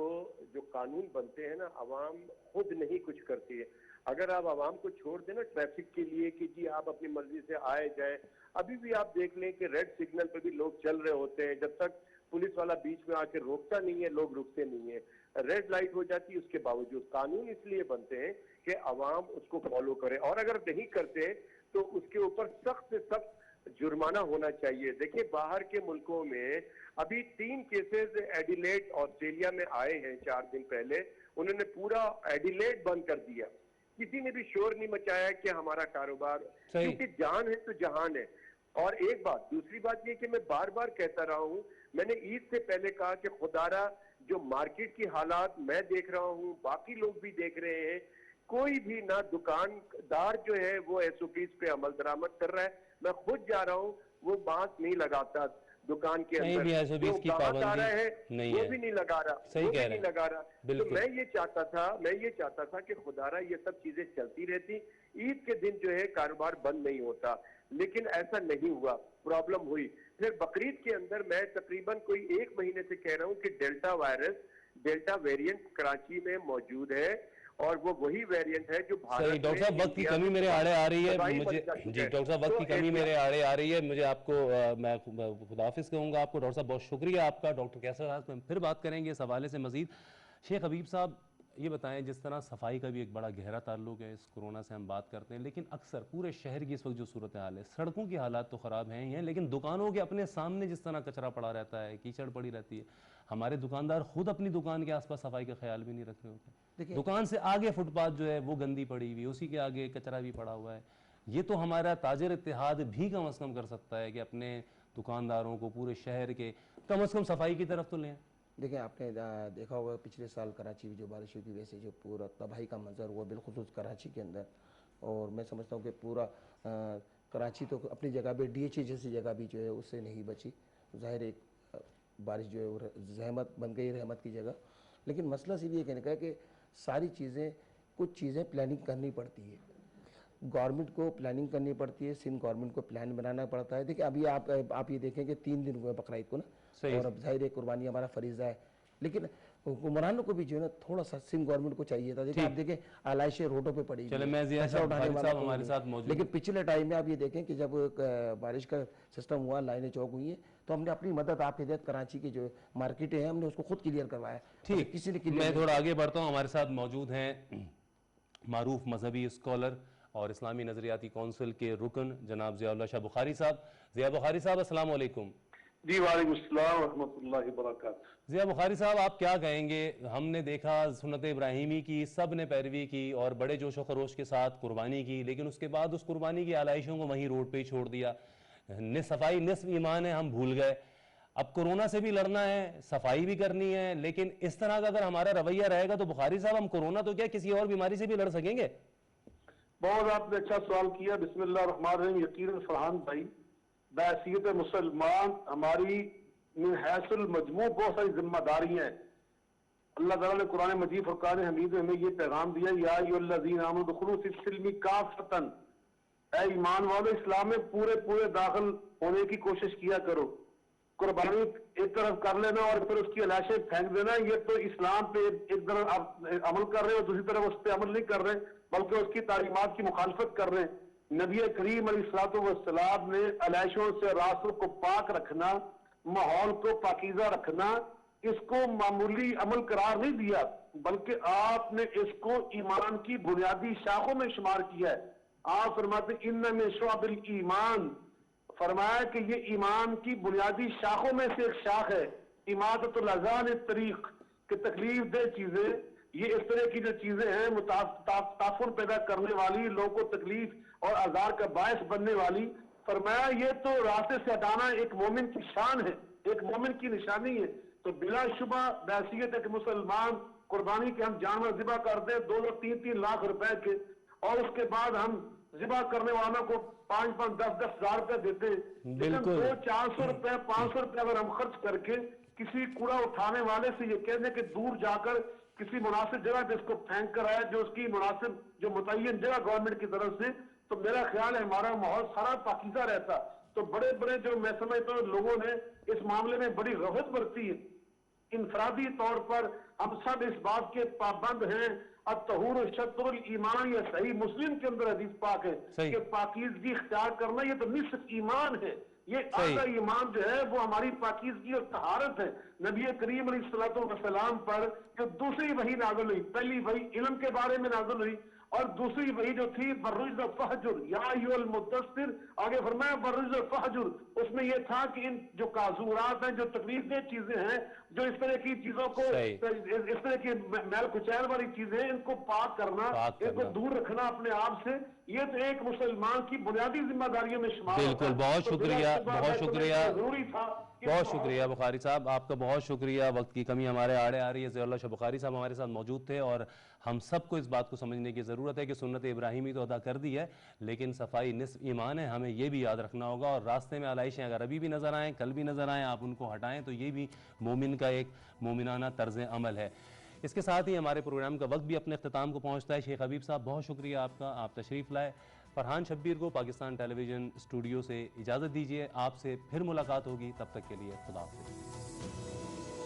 Speaker 4: जो कानून बनते हैं ना, अवाम खुद नहीं कुछ करती है। अगर आप अवाम को छोड़ दें ना ट्रैफिक के लिए कि जी आप अपनी मर्जी से आए जाए, अभी भी आप देख लें कि रेड सिग्नल पे भी लोग चल रहे होते हैं, जब तक पुलिस वाला बीच में आके रोकता नहीं है लोग रुकते नहीं है। रेड लाइट हो जाती है, उसके बावजूद कानून इसलिए बनते हैं कि अवाम उसको फॉलो करे, और अगर नहीं करते तो उसके ऊपर सख्त से सख्त जुर्माना होना चाहिए। देखिए बाहर के मुल्कों में अभी 3 केसेस एडिलेड ऑस्ट्रेलिया में आए हैं 4 दिन पहले, उन्होंने पूरा एडिलेड बंद कर दिया, किसी ने भी शोर नहीं मचाया कि हमारा कारोबार, क्योंकि जान है तो जहान है। और एक बात, दूसरी बात ये कि मैं बार बार कहता रहा हूं, मैंने ईद से पहले कहा कि खुदारा जो मार्केट की हालात मैं देख रहा हूं, बाकी लोग भी देख रहे हैं, कोई भी ना दुकानदार जो है वो SOPs पे अमल दरामद कर रहा है। मैं खुद जा रहा हूं, वो मास्क नहीं लगाता, दुकान के
Speaker 1: कहीं
Speaker 4: अंदर,
Speaker 1: भी 120 की
Speaker 4: जो गाहक आ
Speaker 1: पाबंदी
Speaker 4: रहा है
Speaker 1: नहीं
Speaker 4: वो
Speaker 1: है।
Speaker 4: भी नहीं लगा रहा,
Speaker 1: सही
Speaker 4: वो
Speaker 1: कह
Speaker 4: भी
Speaker 1: रहे
Speaker 4: नहीं
Speaker 1: हैं।
Speaker 4: लगा रहा। तो
Speaker 1: बिल्कुल।
Speaker 4: मैं ये चाहता था कि खुदारा ये सब चीजें चलती रहती, ईद के दिन जो है कारोबार बंद नहीं होता, लेकिन ऐसा नहीं हुआ, प्रॉब्लम हुई। फिर बकरीद के अंदर मैं तकरीबन कोई 1 महीने से कह रहा हूँ कि डेल्टा वेरिएंट कराची में मौजूद है, और वो वही वेरिएंट है जो भारत
Speaker 1: सही। डॉक्टर
Speaker 4: में,
Speaker 1: साहब वक्त की
Speaker 4: इंडिया
Speaker 1: कमी
Speaker 4: में
Speaker 1: मेरे आड़े आ रही है
Speaker 4: तबाही
Speaker 1: मुझे,
Speaker 4: मच चुकी
Speaker 1: जी
Speaker 4: है।
Speaker 1: डॉक्टर साहब वक्त
Speaker 4: तो
Speaker 1: की कमी
Speaker 4: एहतियात-
Speaker 1: मेरे आड़े आ रही है, मुझे आपको मैं खुदाफिज कहूँगा आपको। डॉक्टर साहब बहुत शुक्रिया आपका। डॉक्टर कैसर साहब हम फिर बात करेंगे इस हवाले से मजीद। शेख हबीब साहब ये बताएं, जिस तरह सफाई का भी एक बड़ा गहरा ताल्लुक है, इस कोरोना से हम बात करते हैं, लेकिन अक्सर पूरे शहर की इस वक्त जो सूरत हाल है, सड़कों की हालात तो ख़राब हैं ही हैं, लेकिन दुकानों के अपने सामने जिस तरह कचरा पड़ा रहता है, कीचड़ पड़ी रहती है, हमारे दुकानदार खुद अपनी दुकान के आसपास सफाई का ख्याल भी नहीं रख रहे होते।
Speaker 5: देखिए-
Speaker 1: दुकान से आगे फुटपाथ जो है वो गंदी पड़ी हुई, उसी के आगे कचरा भी पड़ा हुआ है। ये तो हमारा ताजर इत्तेहाद भी कम अज़ कम कर सकता है कि अपने दुकानदारों को पूरे शहर के कम अज़ कम सफाई की तरफ तो लें।
Speaker 5: देखिए, आपने देखा होगा पिछले साल कराची में जो बारिशों की वजह से जो पूरा तबाही का मंजर हुआ, बिलखुसूस कराची के अंदर, और मैं समझता हूँ कि पूरा कराची तो अपनी जगह पे DHA जैसी जगह भी जो है उससे नहीं बची। ज़ाहिर एक बारिश जो है वो जहमत बन गई, रहमत की जगह। लेकिन मसला सिर्फ ये कहने का है कि सारी चीज़ें, कुछ चीज़ें प्लानिंग करनी पड़ती है, गवर्नमेंट को प्लानिंग करनी पड़ती है, सिंध गवर्नमेंट को प्लान बनाना पड़ता है। देखिए, अभी आप ये देखें कि 3 दिन हुए बकरीद को ना, और अब ज़ाहिर है कुर्बानी हमारा फरीज़ा है, लेकिन हुक्मरानों को भी जो है ना थोड़ा सा सिंध गवर्नमेंट को चाहिए था। देखिए, आप देखें आलाइशें रोडों पे पड़ी,
Speaker 1: चले मैं ज़िया साहब हमारे साथ मौजूद।
Speaker 5: लेकिन पिछले टाइम में आप ये देखें कि जब बारिश का सिस्टम हुआ, लाइनें चौक हुई हैं, तो हमने अपनी मदद आपके हिदायत कराची की जो मार्केटें हैं हमने उसको खुद क्लियर करवाया।
Speaker 1: ठीक,
Speaker 5: किसी ने क्लियर
Speaker 1: मैं थोड़ा आगे बढ़ता हूँ। हमारे साथ मौजूद हैं मारूफ मजहबी स्कॉलर और इस्लामी नजरियाती कौंसिल के रुकन जनाब ज़ियाउल्लाह शाह बुखारी साहब। ज़िया बुखारी साहब अस्सलाम वालेकुम।
Speaker 6: जी वालेकुम अस्सलाम व रहमतुल्लाहि व बरकातहू।
Speaker 1: ज़िया बुखारी साहब, आप क्या कहेंगे? हमने देखा सुन्नत इब्राहिमी की सब ने पैरवी की और बड़े जोश व खरोश के साथ कुर्बानी की, लेकिन उसके बाद उस कुर्बानी की आलाइशों को वहीं रोड पे ही छोड़ दिया। सफाई निस्फ ईमान है, हम भूल गए। अब कोरोना से भी लड़ना है, सफाई भी करनी है, लेकिन इस तरह का अगर हमारा रवैया रहेगा तो बुखारी साहब हम कोरोना तो क्या किसी और बीमारी से भी लड़ सकेंगे?
Speaker 6: बहुत आपने अच्छा सवाल किया। बिस्मिल्लाह रहमान रहीम। यकीनन फरहान भाई, बैसियत मुसलमान हमारी मिन हैसुल मजमू बहुत सारी जिम्मेदारियां हैं। अल्लाह ताला ने कुरान मजीद फुरकान हमीद में हमें ये पैगाम दिया, या अय्युहल्लज़ीना आमनू दुखुलू फ़िस्सिल्मी काफ़तन, ऐ ईमान वालों इस्लाम में पूरे पूरे दाखिल होने की कोशिश किया करो। कुर्बानी एक तरफ कर लेना और फिर उसकी लाशें फेंक देना, ये तो इस्लाम पे एक तरफ आप अमल कर रहे हो, दूसरी तरफ उस पर अमल नहीं कर रहे, बल्कि उसकी तालीमात की मुखालफत कर रहे हैं। नबी करीम अलैहिस्सलाम ने अलाइशों से रास्तों को पाक रखना, माहौल को पाकीज़ा रखना, इसको मामूली अमल करार नहीं दिया, बल्कि आपने इसको ईमान की बुनियादी शाखों में शुमार किया है। आप फरमाते इन्न में शुअबिल ईमान, फरमाया कि ये ईमान की बुनियादी शाखों में से एक शाख है। इमादतुल अज़ान तरीक के तकलीफ दे चीजें, ये इस तरह की जो चीजें हैं ताफुर पैदा करने वाली, लोगों को तकलीफ और आजार का बायस बनने वाली, फरमाया ये तो रास्ते से हटाना एक मोमिन की शान है, एक मोमिन की निशानी है। तो बिलाशुबा बैसियत एक मुसलमान कुर्बानी के हम जानवर ज़िबा करते हैं 2-3 लाख रुपए के, और उसके बाद हम ज़िबा करने वालों को 5-5, 10-10 हजार रुपए देते हैं। लेकिन 200-400 रुपए, 500 रुपए अगर हम खर्च करके किसी कूड़ा उठाने वाले से ये कहने कि दूर जाकर किसी मुनासिब जगह पे इसको फेंक कर आया, जो उसकी मुनासिब जो मुतय्यन जगह गवर्नमेंट की तरफ से, तो मेरा ख्याल है हमारा माहौल सारा पाकीज़ा रहता। तो बड़े बड़े जो मैं समझता हूँ लोगों ने इस मामले में बड़ी गफलत बरती है। इंफरादी तौर पर हम सब इस बात के पाबंद हैं, अत्तहूर शत्रुल ईमान, ये सही मुस्लिम के अंदर हदीस पाक है कि पाकीज़गी इख्तियार करना ये तो निस्फ ईमान है। ये आधा ईमान जो है वो हमारी पाकीज़गी और तहारत है। नबी करीम अलैहिस्सलाम पर जो दूसरी वही नाज़िल हुई, पहली वही इल्म के बारे में नाज़िल हुई, और दूसरी वही जो थी बर्रुज फहजुर या अय्युहल मुद्दस्सिर, आगे फरमाया बर्रुज फहजुर, उसमें यह था कि इन जो काजूरात हैं, जो तकलीफदेह चीजें हैं, जो इस तरह की चीजों को, इस तरह की मैल कुचैल वाली चीजें, इनको पाक करना, इनको दूर रखना अपने आप से, ये तो एक मुसलमान की बुनियादी जिम्मेदारियों में शुमार।
Speaker 1: बिल्कुल, बहुत शुक्रिया, बहुत शुक्रिया।
Speaker 6: जरूरी था
Speaker 1: बहुत शुक्रिया बुखारी साहब, आपका बहुत शुक्रिया। वक्त की कमी हमारे आड़े आ रही है। ज़ियाउल्लाह शाह बुखारी साहब हमारे साथ मौजूद थे और हम सबको इस बात को समझने की ज़रूरत है कि सुन्नत इब्राहिमी तो अदा कर दी है, लेकिन सफाई निस्फ ईमान है, हमें ये भी याद रखना होगा। और रास्ते में आलाइशें अगर अभी भी नज़र आएँ, कल भी नज़र आएँ, आप उनको हटाएँ तो ये भी मोमिन का एक मोमिनाना तर्ज अमल है। इसके साथ ही हमारे प्रोग्राम का वक्त भी अपने अख्ताम को पहुँचता है। शेख हबीब साहब बहुत शुक्रिया आपका, आप तशरीफ़ लाए। फरहान शब्बीर को पाकिस्तान टेलीविज़न स्टूडियो से इजाज़त दीजिए, आपसे फिर मुलाकात होगी, तब तक के लिए खुदा हाफ़िज़।